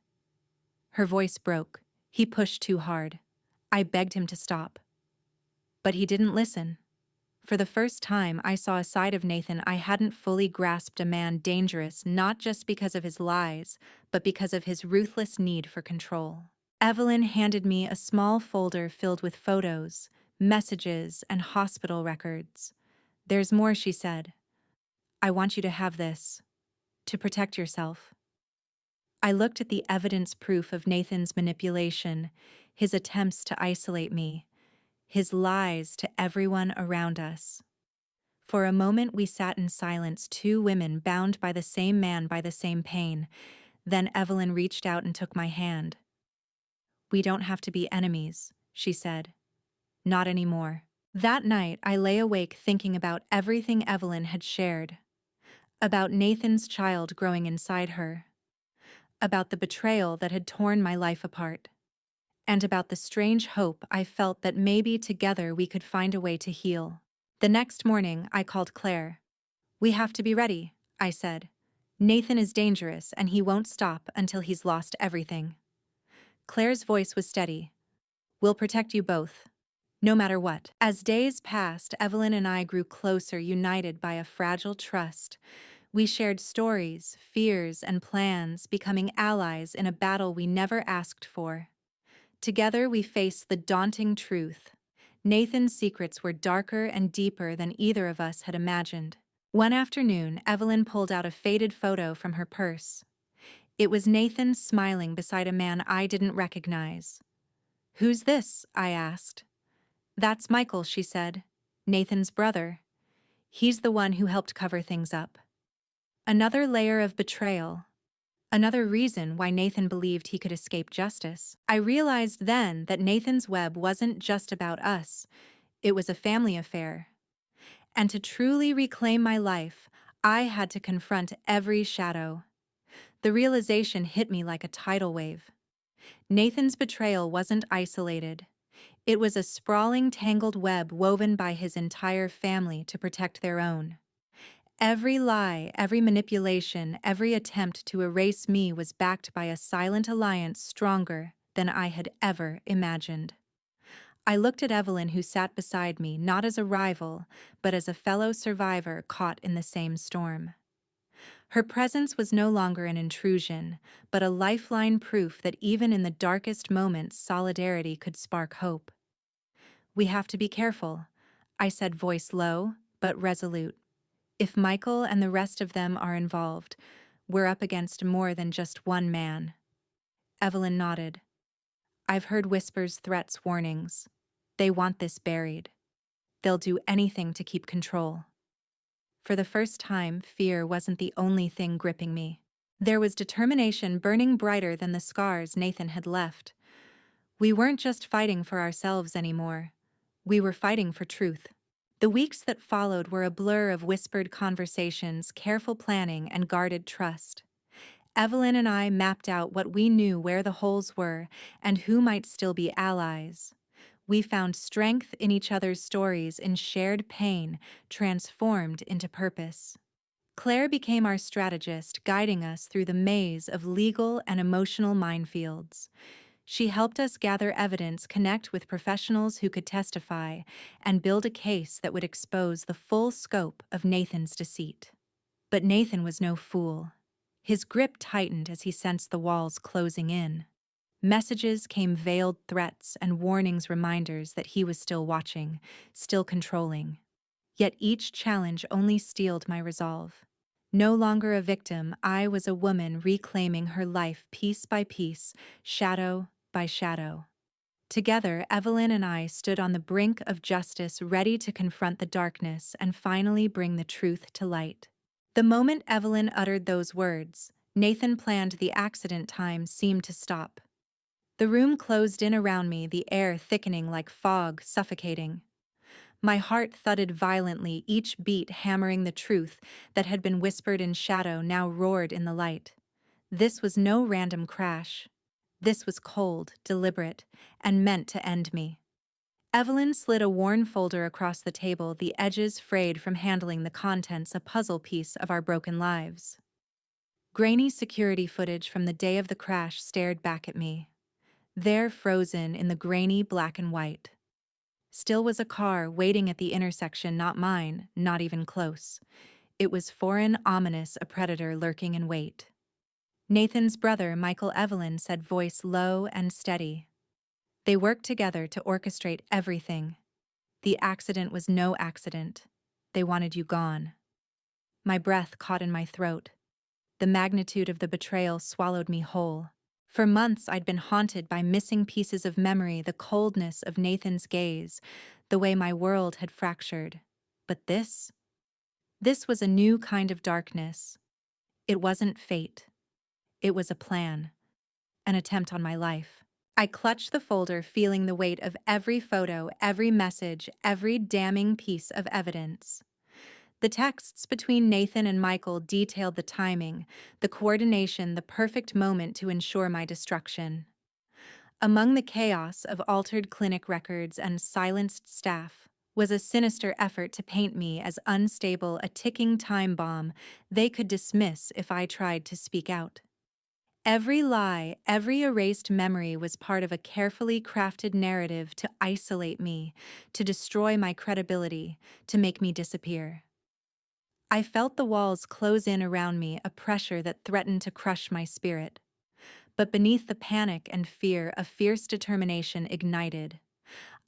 A: Her voice broke. He pushed too hard. I begged him to stop. But he didn't listen. For the first time, I saw a side of Nathan I hadn't fully grasped, a man dangerous not just because of his lies, but because of his ruthless need for control. Evelyn handed me a small folder filled with photos, messages, and hospital records. "There's more," she said. "I want you to have this, to protect yourself." I looked at the evidence, proof of Nathan's manipulation, his attempts to isolate me, his lies to everyone around us. For a moment we sat in silence, two women bound by the same man, by the same pain. Then Evelyn reached out and took my hand. "We don't have to be enemies," she said. "Not anymore." That night I lay awake thinking about everything Evelyn had shared. About Nathan's child growing inside her. About the betrayal that had torn my life apart. And about the strange hope I felt that maybe together we could find a way to heal. The next morning I called Claire. "We have to be ready," I said. "Nathan is dangerous and he won't stop until he's lost everything." Claire's voice was steady. "We'll protect you both, no matter what." As days passed, Evelyn and I grew closer, united by a fragile trust. We shared stories, fears, and plans, becoming allies in a battle we never asked for. Together we faced the daunting truth. Nathan's secrets were darker and deeper than either of us had imagined. One afternoon, Evelyn pulled out a faded photo from her purse. It was Nathan smiling beside a man I didn't recognize. "Who's this?" I asked. "That's Michael," she said. "Nathan's brother. He's the one who helped cover things up." Another layer of betrayal. Another reason why Nathan believed he could escape justice. I realized then that Nathan's web wasn't just about us. It was a family affair. And to truly reclaim my life, I had to confront every shadow. The realization hit me like a tidal wave. Nathan's betrayal wasn't isolated. It was a sprawling, tangled web woven by his entire family to protect their own. Every lie, every manipulation, every attempt to erase me was backed by a silent alliance stronger than I had ever imagined. I looked at Evelyn, who sat beside me, not as a rival, but as a fellow survivor caught in the same storm. Her presence was no longer an intrusion, but a lifeline, proof that even in the darkest moments, solidarity could spark hope. "We have to be careful," I said, voice low, but resolute. "If Michael and the rest of them are involved, we're up against more than just one man." Evelyn nodded. "I've heard whispers, threats, warnings. They want this buried. They'll do anything to keep control." For the first time, fear wasn't the only thing gripping me. There was determination burning brighter than the scars Nathan had left. We weren't just fighting for ourselves anymore. We were fighting for truth. The weeks that followed were a blur of whispered conversations, careful planning, and guarded trust. Evelyn and I mapped out what we knew, where the holes were, and who might still be allies. We found strength in each other's stories, in shared pain, transformed into purpose. Claire became our strategist, guiding us through the maze of legal and emotional minefields. She helped us gather evidence, connect with professionals who could testify, and build a case that would expose the full scope of Nathan's deceit. But Nathan was no fool. His grip tightened as he sensed the walls closing in. Messages came, veiled threats and warnings, reminders that he was still watching, still controlling. Yet each challenge only steeled my resolve. No longer a victim, I was a woman reclaiming her life piece by piece, shadow by shadow. Together, Evelyn and I stood on the brink of justice, ready to confront the darkness and finally bring the truth to light. The moment Evelyn uttered those words, Nathan planned the accident time seemed to stop. The room closed in around me, the air thickening like fog, suffocating. My heart thudded violently, each beat hammering the truth that had been whispered in shadow now roared in the light. This was no random crash. This was cold, deliberate, and meant to end me. Evelyn slid a worn folder across the table, the edges frayed from handling the contents, a puzzle piece of our broken lives. Grainy security footage from the day of the crash stared back at me, there frozen in the grainy black and white. Still was a car waiting at the intersection, not mine, not even close. It was foreign, ominous, a predator lurking in wait. Nathan's brother, Michael Evelyn, said, voice low and steady. They worked together to orchestrate everything. The accident was no accident. They wanted you gone. My breath caught in my throat. The magnitude of the betrayal swallowed me whole. For months I'd been haunted by missing pieces of memory, the coldness of Nathan's gaze, the way my world had fractured. But this was a new kind of darkness. It wasn't fate. It was a plan, an attempt on my life. I clutched the folder, feeling the weight of every photo, every message, every damning piece of evidence. The texts between Nathan and Michael detailed the timing, the coordination, the perfect moment to ensure my destruction. Among the chaos of altered clinic records and silenced staff was a sinister effort to paint me as unstable, a ticking time bomb they could dismiss if I tried to speak out. Every lie, every erased memory was part of a carefully crafted narrative to isolate me, to destroy my credibility, to make me disappear. I felt the walls close in around me, a pressure that threatened to crush my spirit. But beneath the panic and fear, a fierce determination ignited.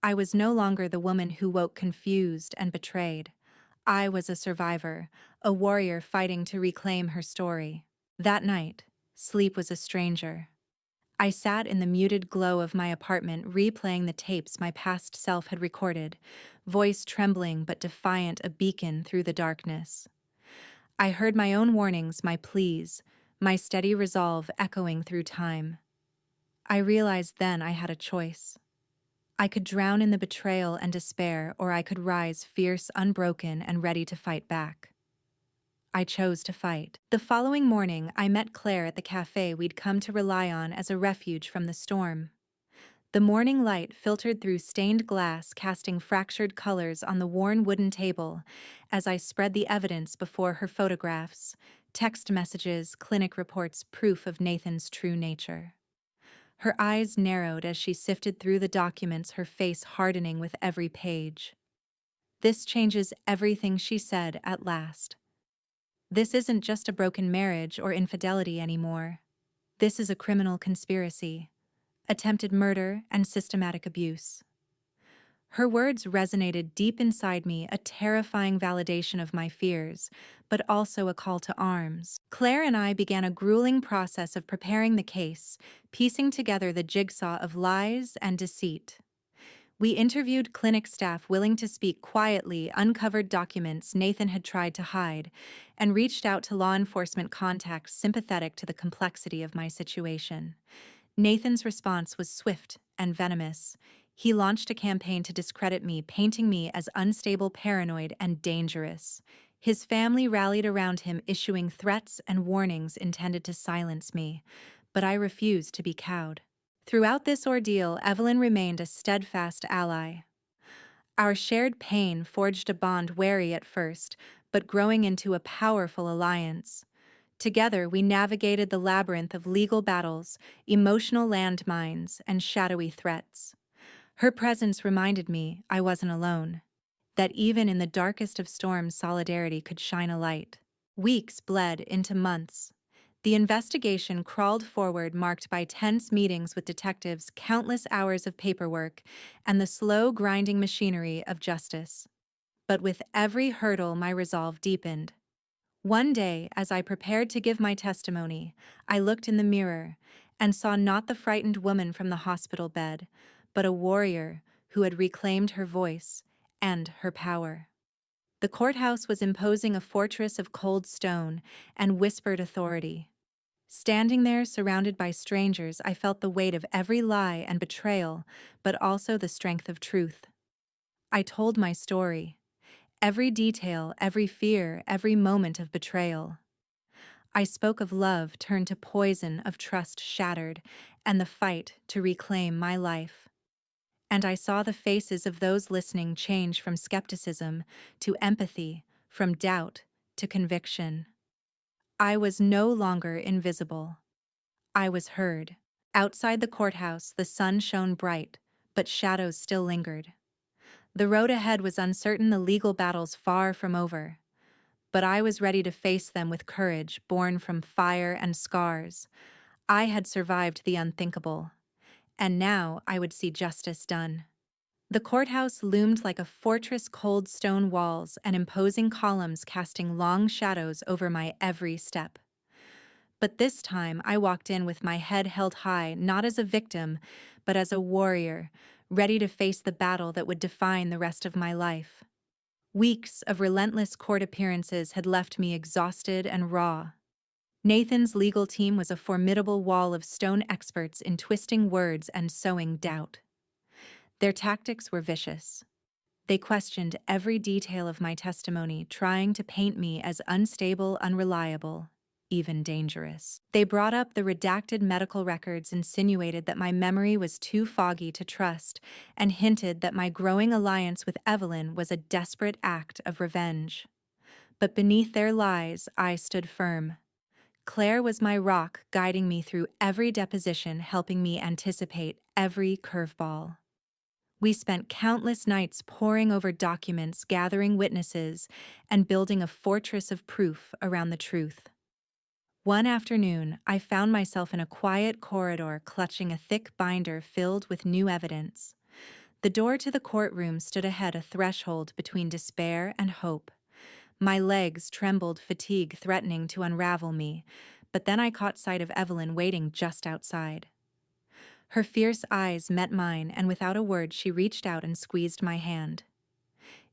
A: I was no longer the woman who woke confused and betrayed. I was a survivor, a warrior fighting to reclaim her story. That night, sleep was a stranger. I sat in the muted glow of my apartment, replaying the tapes my past self had recorded, voice trembling but defiant, a beacon through the darkness. I heard my own warnings, my pleas, my steady resolve echoing through time. I realized then I had a choice. I could drown in the betrayal and despair, or I could rise fierce, unbroken, and ready to fight back. I chose to fight. The following morning, I met Claire at the cafe we'd come to rely on as a refuge from the storm. The morning light filtered through stained glass, casting fractured colors on the worn wooden table as I spread the evidence before her: photographs, text messages, clinic reports, proof of Nathan's true nature. Her eyes narrowed as she sifted through the documents, her face hardening with every page. This changes everything, she said at last. This isn't just a broken marriage or infidelity anymore. This is a criminal conspiracy, attempted murder, and systematic abuse. Her words resonated deep inside me, a terrifying validation of my fears, but also a call to arms. Claire and I began a grueling process of preparing the case, piecing together the jigsaw of lies and deceit. We interviewed clinic staff willing to speak quietly, uncovered documents Nathan had tried to hide, and reached out to law enforcement contacts sympathetic to the complexity of my situation. Nathan's response was swift and venomous. He launched a campaign to discredit me, painting me as unstable, paranoid, and dangerous. His family rallied around him, issuing threats and warnings intended to silence me, but I refused to be cowed. Throughout this ordeal, Evelyn remained a steadfast ally. Our shared pain forged a bond, wary at first, but growing into a powerful alliance. Together, we navigated the labyrinth of legal battles, emotional landmines, and shadowy threats. Her presence reminded me I wasn't alone, that even in the darkest of storms, solidarity could shine a light. Weeks bled into months. The investigation crawled forward, marked by tense meetings with detectives, countless hours of paperwork, and the slow grinding machinery of justice. But with every hurdle, my resolve deepened. One day, as I prepared to give my testimony, I looked in the mirror and saw not the frightened woman from the hospital bed, but a warrior who had reclaimed her voice and her power. The courthouse was imposing, a fortress of cold stone and whispered authority. Standing there, surrounded by strangers, I felt the weight of every lie and betrayal, but also the strength of truth. I told my story. Every detail, every fear, every moment of betrayal. I spoke of love turned to poison, of trust shattered, and the fight to reclaim my life. And I saw the faces of those listening change from skepticism to empathy, from doubt to conviction. I was no longer invisible. I was heard. Outside the courthouse, the sun shone bright, but shadows still lingered. The road ahead was uncertain, the legal battles far from over. But I was ready to face them with courage born from fire and scars. I had survived the unthinkable, and now I would see justice done. The courthouse loomed like a fortress, cold stone walls and imposing columns casting long shadows over my every step. But this time I walked in with my head held high, not as a victim, but as a warrior, ready to face the battle that would define the rest of my life. Weeks of relentless court appearances had left me exhausted and raw. Nathan's legal team was a formidable wall of stone experts in twisting words and sowing doubt. Their tactics were vicious. They questioned every detail of my testimony, trying to paint me as unstable, unreliable, even dangerous. They brought up the redacted medical records, insinuated that my memory was too foggy to trust, and hinted that my growing alliance with Evelyn was a desperate act of revenge. But beneath their lies, I stood firm. Claire was my rock, guiding me through every deposition, helping me anticipate every curveball. We spent countless nights poring over documents, gathering witnesses, and building a fortress of proof around the truth. One afternoon, I found myself in a quiet corridor clutching a thick binder filled with new evidence. The door to the courtroom stood ahead, a threshold between despair and hope. My legs trembled, fatigue threatening to unravel me, but then I caught sight of Evelyn waiting just outside. Her fierce eyes met mine, and without a word she reached out and squeezed my hand.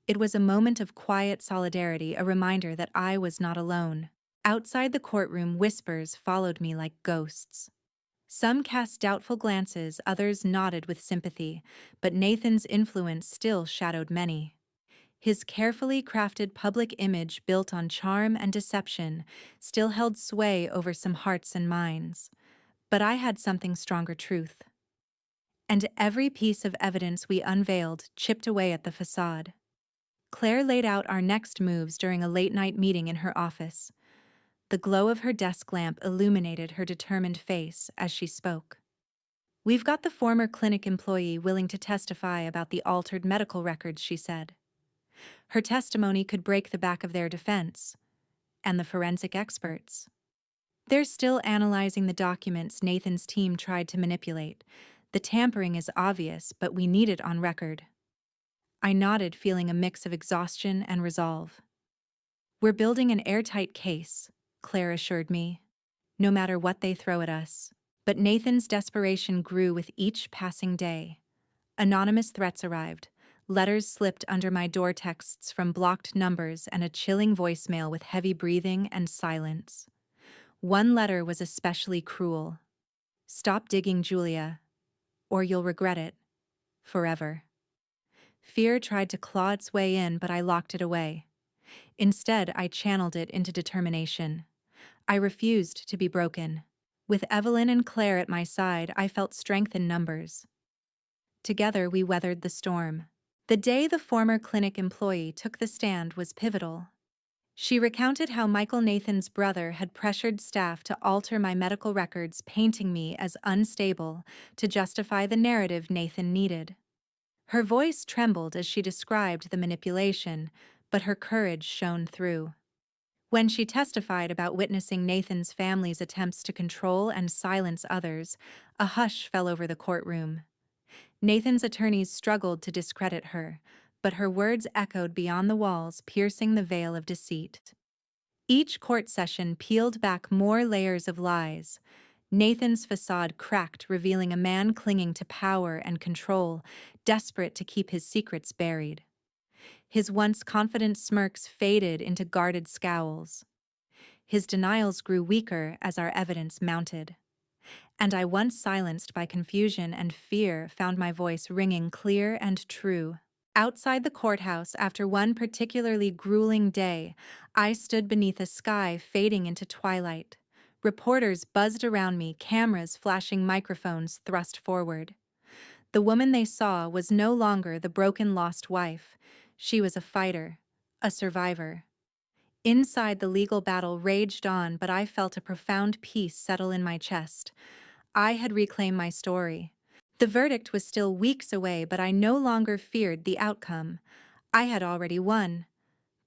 A: It was a moment of quiet solidarity, a reminder that I was not alone. Outside the courtroom, whispers followed me like ghosts. Some cast doubtful glances, others nodded with sympathy, but Nathan's influence still shadowed many. His carefully crafted public image, built on charm and deception, still held sway over some hearts and minds. But I had something stronger: truth. And every piece of evidence we unveiled chipped away at the facade. Claire laid out our next moves during a late-night meeting in her office. The glow of her desk lamp illuminated her determined face as she spoke. "We've got the former clinic employee willing to testify about the altered medical records," she said. Her testimony could break the back of their defense. And the forensic experts? They're still analyzing the documents Nathan's team tried to manipulate. The tampering is obvious, but we need it on record. I nodded, feeling a mix of exhaustion and resolve. "We're building an airtight case," Claire assured me, "no matter what they throw at us." But Nathan's desperation grew with each passing day. Anonymous threats arrived. Letters slipped under my door, texts from blocked numbers, and a chilling voicemail with heavy breathing and silence. One letter was especially cruel. "Stop digging, Julia, or you'll regret it. Forever." Fear tried to claw its way in, but I locked it away. Instead, I channeled it into determination. I refused to be broken. With Evelyn and Claire at my side, I felt strength in numbers. Together, we weathered the storm. The day the former clinic employee took the stand was pivotal. She recounted how Michael, Nathan's brother, had pressured staff to alter my medical records, painting me as unstable to justify the narrative Nathan needed. Her voice trembled as she described the manipulation, but her courage shone through. When she testified about witnessing Nathan's family's attempts to control and silence others, a hush fell over the courtroom. Nathan's attorneys struggled to discredit her, but her words echoed beyond the walls, piercing the veil of deceit. Each court session peeled back more layers of lies. Nathan's facade cracked, revealing a man clinging to power and control, desperate to keep his secrets buried. His once confident smirks faded into guarded scowls. His denials grew weaker as our evidence mounted. And I, once silenced by confusion and fear, found my voice ringing clear and true. Outside the courthouse, after one particularly grueling day, I stood beneath a sky fading into twilight. Reporters buzzed around me, cameras flashing, microphones thrust forward. The woman they saw was no longer the broken, lost wife. She was a fighter, a survivor. Inside, the legal battle raged on, but I felt a profound peace settle in my chest. I had reclaimed my story. The verdict was still weeks away, but I no longer feared the outcome. I had already won.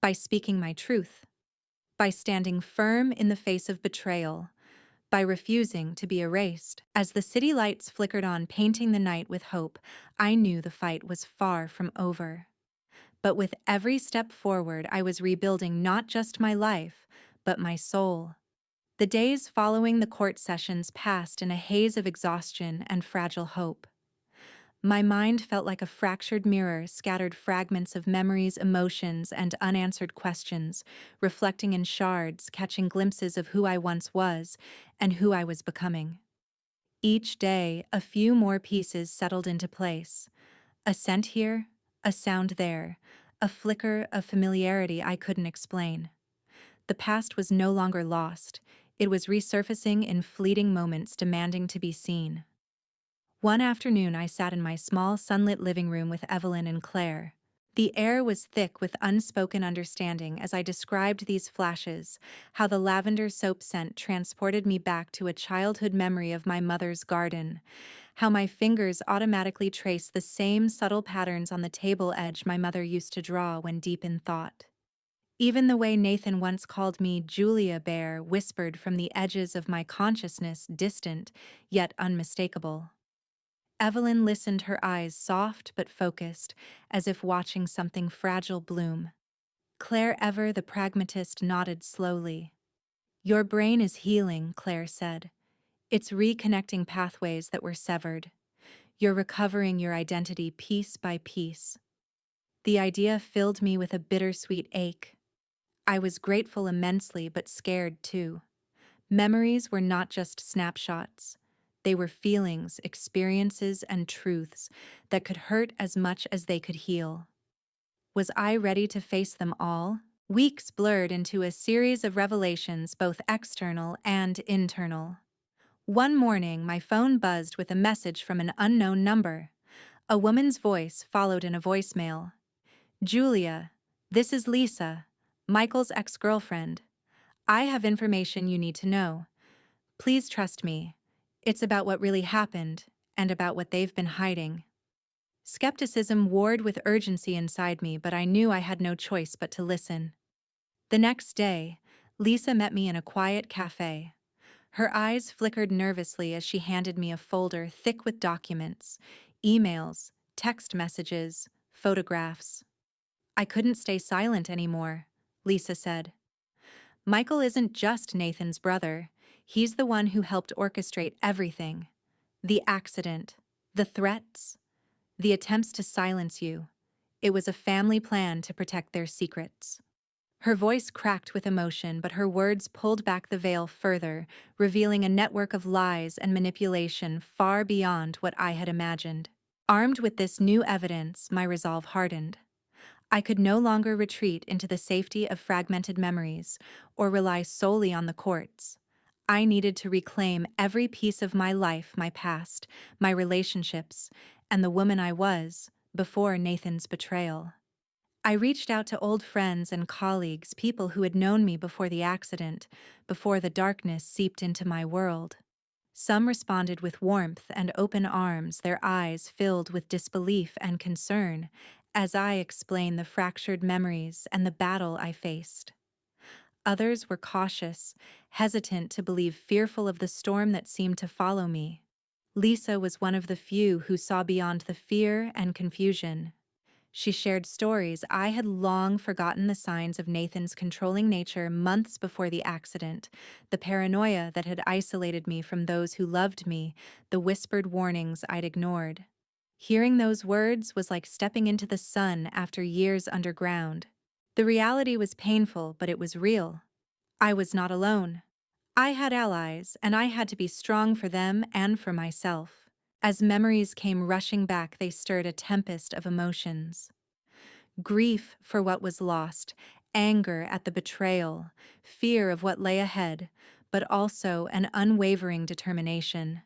A: By speaking my truth. By standing firm in the face of betrayal. By refusing to be erased. As the city lights flickered on, painting the night with hope, I knew the fight was far from over. But with every step forward, I was rebuilding not just my life, but my soul. The days following the court sessions passed in a haze of exhaustion and fragile hope. My mind felt like a fractured mirror, scattered fragments of memories, emotions, and unanswered questions, reflecting in shards, catching glimpses of who I once was and who I was becoming. Each day, a few more pieces settled into place. A scent here, a sound there, a flicker of familiarity I couldn't explain. The past was no longer lost. It was resurfacing in fleeting moments, demanding to be seen. One afternoon, I sat in my small, sunlit living room with Evelyn and Claire. The air was thick with unspoken understanding as I described these flashes, how the lavender soap scent transported me back to a childhood memory of my mother's garden, how my fingers automatically traced the same subtle patterns on the table edge my mother used to draw when deep in thought. Even the way Nathan once called me Julia Bear whispered from the edges of my consciousness, distant, yet unmistakable. Evelyn listened, her eyes soft but focused, as if watching something fragile bloom. Claire, ever the pragmatist, nodded slowly. "Your brain is healing," Claire said. "It's reconnecting pathways that were severed. You're recovering your identity piece by piece." The idea filled me with a bittersweet ache. I was grateful immensely, but scared too. Memories were not just snapshots. They were feelings, experiences, and truths that could hurt as much as they could heal. Was I ready to face them all? Weeks blurred into a series of revelations, both external and internal. One morning, my phone buzzed with a message from an unknown number. A woman's voice followed in a voicemail. "Julia, this is Lisa, Michael's ex-girlfriend. I have information you need to know. Please trust me. It's about what really happened and about what they've been hiding." Skepticism warred with urgency inside me, but I knew I had no choice but to listen. The next day, Lisa met me in a quiet cafe. Her eyes flickered nervously as she handed me a folder thick with documents, emails, text messages, photographs. "I couldn't stay silent anymore," Lisa said. "Michael isn't just Nathan's brother. He's the one who helped orchestrate everything. The accident, the threats, the attempts to silence you. It was a family plan to protect their secrets." Her voice cracked with emotion, but her words pulled back the veil further, revealing a network of lies and manipulation far beyond what I had imagined. Armed with this new evidence, my resolve hardened. I could no longer retreat into the safety of fragmented memories or rely solely on the courts. I needed to reclaim every piece of my life, my past, my relationships, and the woman I was before Nathan's betrayal. I reached out to old friends and colleagues, people who had known me before the accident, before the darkness seeped into my world. Some responded with warmth and open arms, their eyes filled with disbelief and concern, as I explained the fractured memories and the battle I faced. Others were cautious, hesitant to believe, fearful of the storm that seemed to follow me. Lisa was one of the few who saw beyond the fear and confusion. She shared stories I had long forgotten, the signs of Nathan's controlling nature months before the accident, the paranoia that had isolated me from those who loved me, the whispered warnings I'd ignored. Hearing those words was like stepping into the sun after years underground. The reality was painful, but it was real. I was not alone. I had allies, and I had to be strong for them and for myself. As memories came rushing back, they stirred a tempest of emotions. Grief for what was lost, anger at the betrayal, fear of what lay ahead, but also an unwavering determination.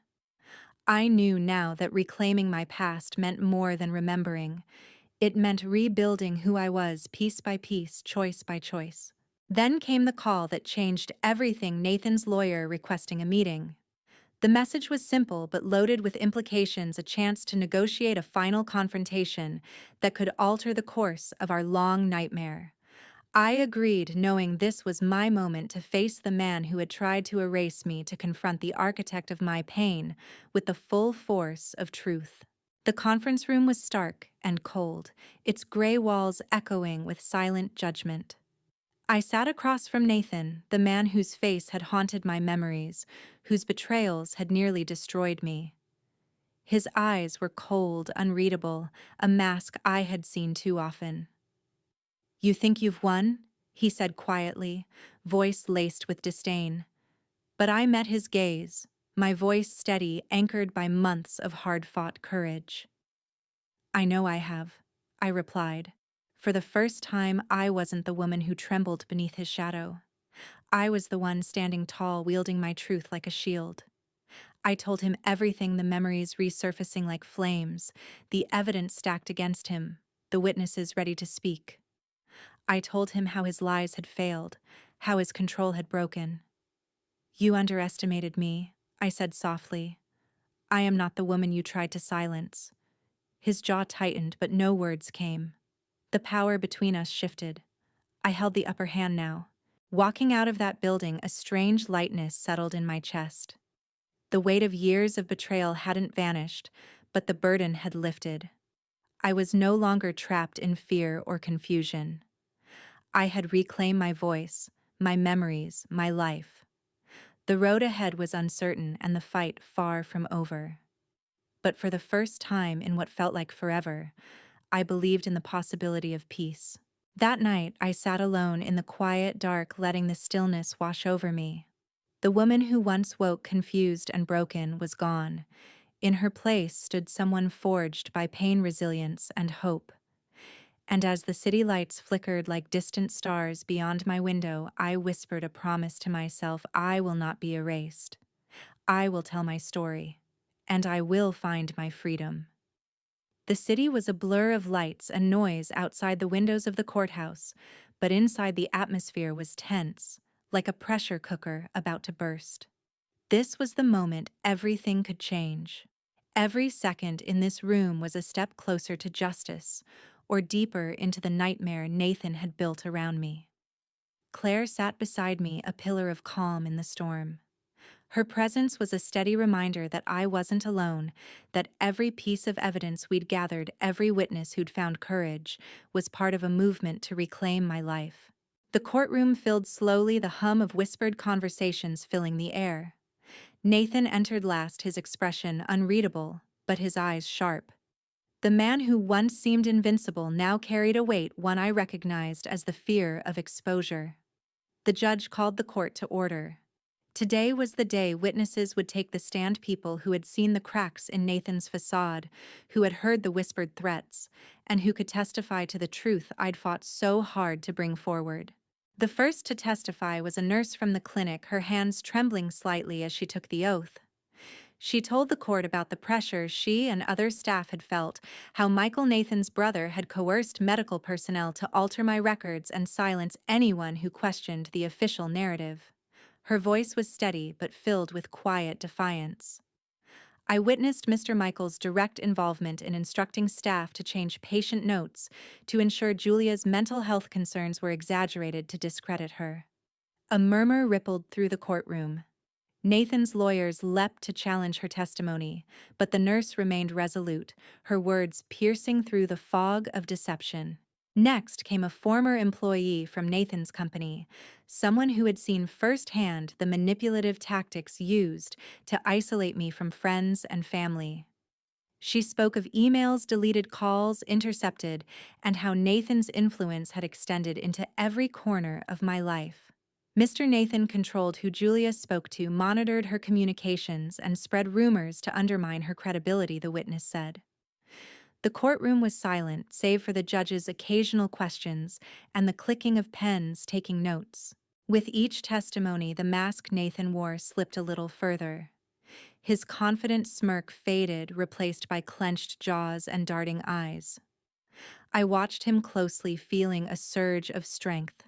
A: I knew now that reclaiming my past meant more than remembering. It meant rebuilding who I was piece by piece, choice by choice. Then came the call that changed everything. Nathan's lawyer requesting a meeting. The message was simple but loaded with implications, a chance to negotiate a final confrontation that could alter the course of our long nightmare. I agreed, knowing this was my moment to face the man who had tried to erase me, to confront the architect of my pain with the full force of truth. The conference room was stark and cold, its gray walls echoing with silent judgment. I sat across from Nathan, the man whose face had haunted my memories, whose betrayals had nearly destroyed me. His eyes were cold, unreadable, a mask I had seen too often. "You think you've won?" he said quietly, voice laced with disdain. But I met his gaze, my voice steady, anchored by months of hard-fought courage. "I know I have," I replied. For the first time, I wasn't the woman who trembled beneath his shadow. I was the one standing tall, wielding my truth like a shield. I told him everything, the memories resurfacing like flames, the evidence stacked against him, the witnesses ready to speak. I told him how his lies had failed, how his control had broken. "You underestimated me," I said softly. "I am not the woman you tried to silence." His jaw tightened, but no words came. The power between us shifted. I held the upper hand now. Walking out of that building, a strange lightness settled in my chest. The weight of years of betrayal hadn't vanished, but the burden had lifted. I was no longer trapped in fear or confusion. I had reclaimed my voice, my memories, my life. The road ahead was uncertain and the fight far from over. But for the first time in what felt like forever, I believed in the possibility of peace. That night, I sat alone in the quiet dark, letting the stillness wash over me. The woman who once woke confused and broken was gone. In her place stood someone forged by pain, resilience, and hope. And as the city lights flickered like distant stars beyond my window, I whispered a promise to myself: I will not be erased. I will tell my story. And I will find my freedom. The city was a blur of lights and noise outside the windows of the courthouse, but inside the atmosphere was tense, like a pressure cooker about to burst. This was the moment everything could change. Every second in this room was a step closer to justice, or deeper into the nightmare Nathan had built around me. Claire sat beside me, a pillar of calm in the storm. Her presence was a steady reminder that I wasn't alone, that every piece of evidence we'd gathered, every witness who'd found courage, was part of a movement to reclaim my life. The courtroom filled slowly, the hum of whispered conversations filling the air. Nathan entered last, his expression unreadable, but his eyes sharp. The man who once seemed invincible now carried a weight, one I recognized as the fear of exposure. The judge called the court to order. Today was the day witnesses would take the stand, people who had seen the cracks in Nathan's facade, who had heard the whispered threats, and who could testify to the truth I'd fought so hard to bring forward. The first to testify was a nurse from the clinic, her hands trembling slightly as she took the oath. She told the court about the pressure she and other staff had felt, how Michael, Nathan's brother, had coerced medical personnel to alter my records and silence anyone who questioned the official narrative. Her voice was steady but filled with quiet defiance. I witnessed Mr. Michael's direct involvement in instructing staff to change patient notes to ensure Julia's mental health concerns were exaggerated to discredit her. A murmur rippled through the courtroom. Nathan's lawyers leapt to challenge her testimony, but the nurse remained resolute, her words piercing through the fog of deception. Next came a former employee from Nathan's company, someone who had seen firsthand the manipulative tactics used to isolate me from friends and family. She spoke of emails, deleted calls, intercepted, and how Nathan's influence had extended into every corner of my life. Mr. Nathan controlled who Julia spoke to, monitored her communications, and spread rumors to undermine her credibility, the witness said. The courtroom was silent, save for the judge's occasional questions and the clicking of pens taking notes. With each testimony, the mask Nathan wore slipped a little further. His confident smirk faded, replaced by clenched jaws and darting eyes. I watched him closely, feeling a surge of strength.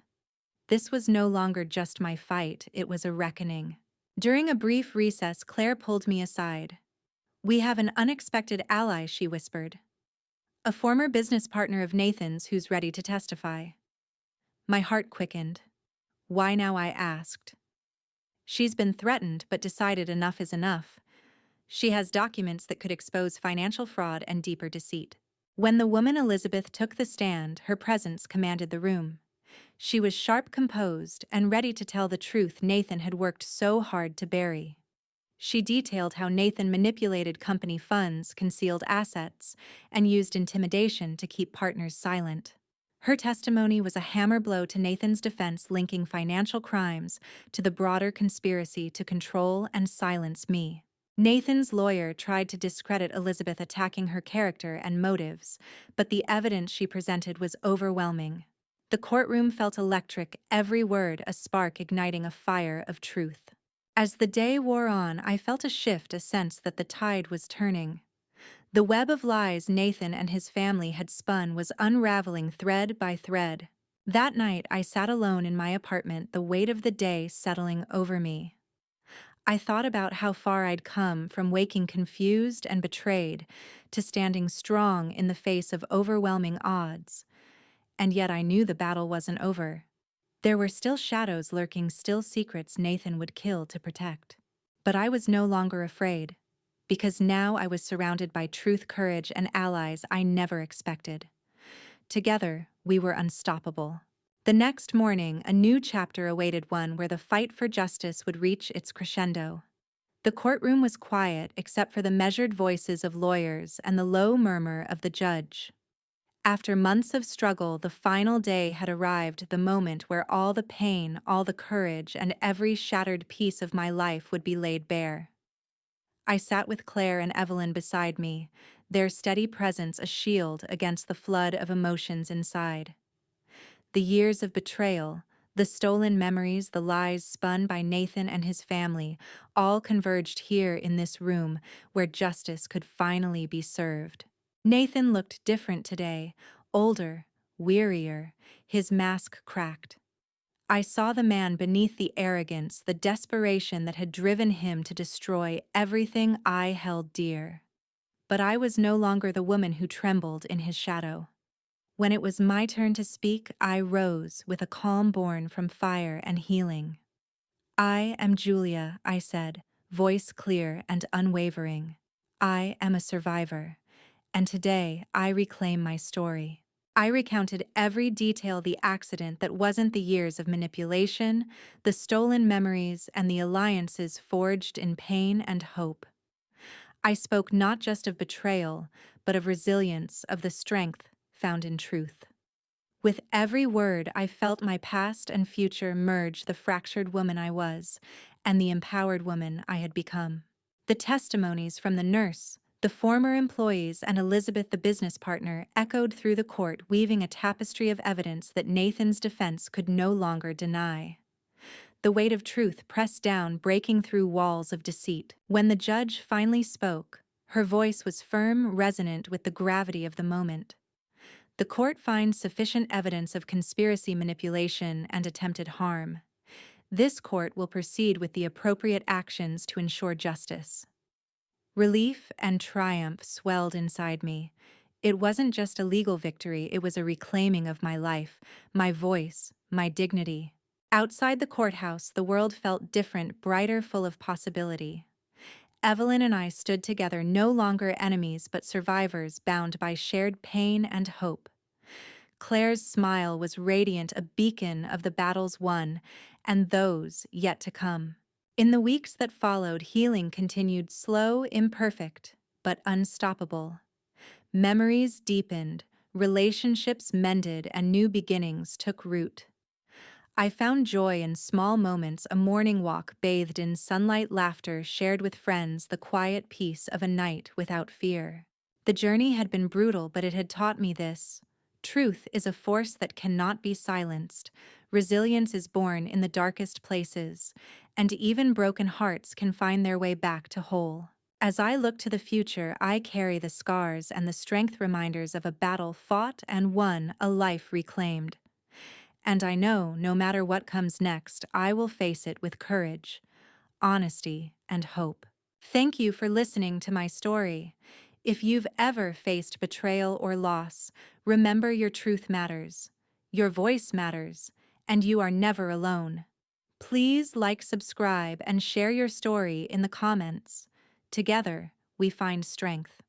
A: This was no longer just my fight, it was a reckoning. During a brief recess, Claire pulled me aside. "We have an unexpected ally," she whispered. "A former business partner of Nathan's who's ready to testify." My heart quickened. "Why now?" I asked. "She's been threatened but decided enough is enough. She has documents that could expose financial fraud and deeper deceit." When the woman Elizabeth took the stand, her presence commanded the room. She was sharp, composed, and ready to tell the truth Nathan had worked so hard to bury. She detailed how Nathan manipulated company funds, concealed assets, and used intimidation to keep partners silent. Her testimony was a hammer blow to Nathan's defense, linking financial crimes to the broader conspiracy to control and silence me. Nathan's lawyer tried to discredit Elizabeth, attacking her character and motives, but the evidence she presented was overwhelming. The courtroom felt electric, every word a spark igniting a fire of truth. As the day wore on, I felt a shift, a sense that the tide was turning. The web of lies Nathan and his family had spun was unraveling thread by thread. That night, I sat alone in my apartment, the weight of the day settling over me. I thought about how far I'd come, from waking confused and betrayed to standing strong in the face of overwhelming odds. And yet I knew the battle wasn't over. There were still shadows lurking, still secrets Nathan would kill to protect. But I was no longer afraid, because now I was surrounded by truth, courage, and allies I never expected. Together, we were unstoppable. The next morning, a new chapter awaited, one where the fight for justice would reach its crescendo. The courtroom was quiet except for the measured voices of lawyers and the low murmur of the judge. After months of struggle, the final day had arrived, the moment where all the pain, all the courage, and every shattered piece of my life would be laid bare. I sat with Claire and Evelyn beside me, their steady presence a shield against the flood of emotions inside. The years of betrayal, the stolen memories, the lies spun by Nathan and his family, all converged here in this room where justice could finally be served. Nathan looked different today, older, wearier, his mask cracked. I saw the man beneath the arrogance, the desperation that had driven him to destroy everything I held dear. But I was no longer the woman who trembled in his shadow. When it was my turn to speak, I rose with a calm born from fire and healing. "I am Julia," I said, voice clear and unwavering. "I am a survivor, and today I reclaim my story." I recounted every detail, the accident that wasn't, the years of manipulation, the stolen memories, and the alliances forged in pain and hope. I spoke not just of betrayal, but of resilience, of the strength found in truth. With every word, I felt my past and future merge, the fractured woman I was and the empowered woman I had become. The testimonies from the nurse, the former employees, and Elizabeth, the business partner, echoed through the court, weaving a tapestry of evidence that Nathan's defense could no longer deny. The weight of truth pressed down, breaking through walls of deceit. When the judge finally spoke, her voice was firm, resonant with the gravity of the moment. "The court finds sufficient evidence of conspiracy, manipulation, and attempted harm. This court will proceed with the appropriate actions to ensure justice." Relief and triumph swelled inside me. It wasn't just a legal victory, it was a reclaiming of my life, my voice, my dignity. Outside the courthouse, the world felt different, brighter, full of possibility. Evelyn and I stood together, no longer enemies but survivors, bound by shared pain and hope. Claire's smile was radiant, a beacon of the battles won and those yet to come. In the weeks that followed, healing continued, slow, imperfect, but unstoppable. Memories deepened, relationships mended, and new beginnings took root. I found joy in small moments, a morning walk bathed in sunlight, laughter shared with friends, the quiet peace of a night without fear. The journey had been brutal, but it had taught me this. Truth is a force that cannot be silenced. Resilience is born in the darkest places, and even broken hearts can find their way back to whole. As I look to the future, I carry the scars and the strength, reminders of a battle fought and won, a life reclaimed. And I know, no matter what comes next, I will face it with courage, honesty, and hope. Thank you for listening to my story. If you've ever faced betrayal or loss, remember your truth matters, your voice matters, and you are never alone. Please like, subscribe, and share your story in the comments. Together, we find strength.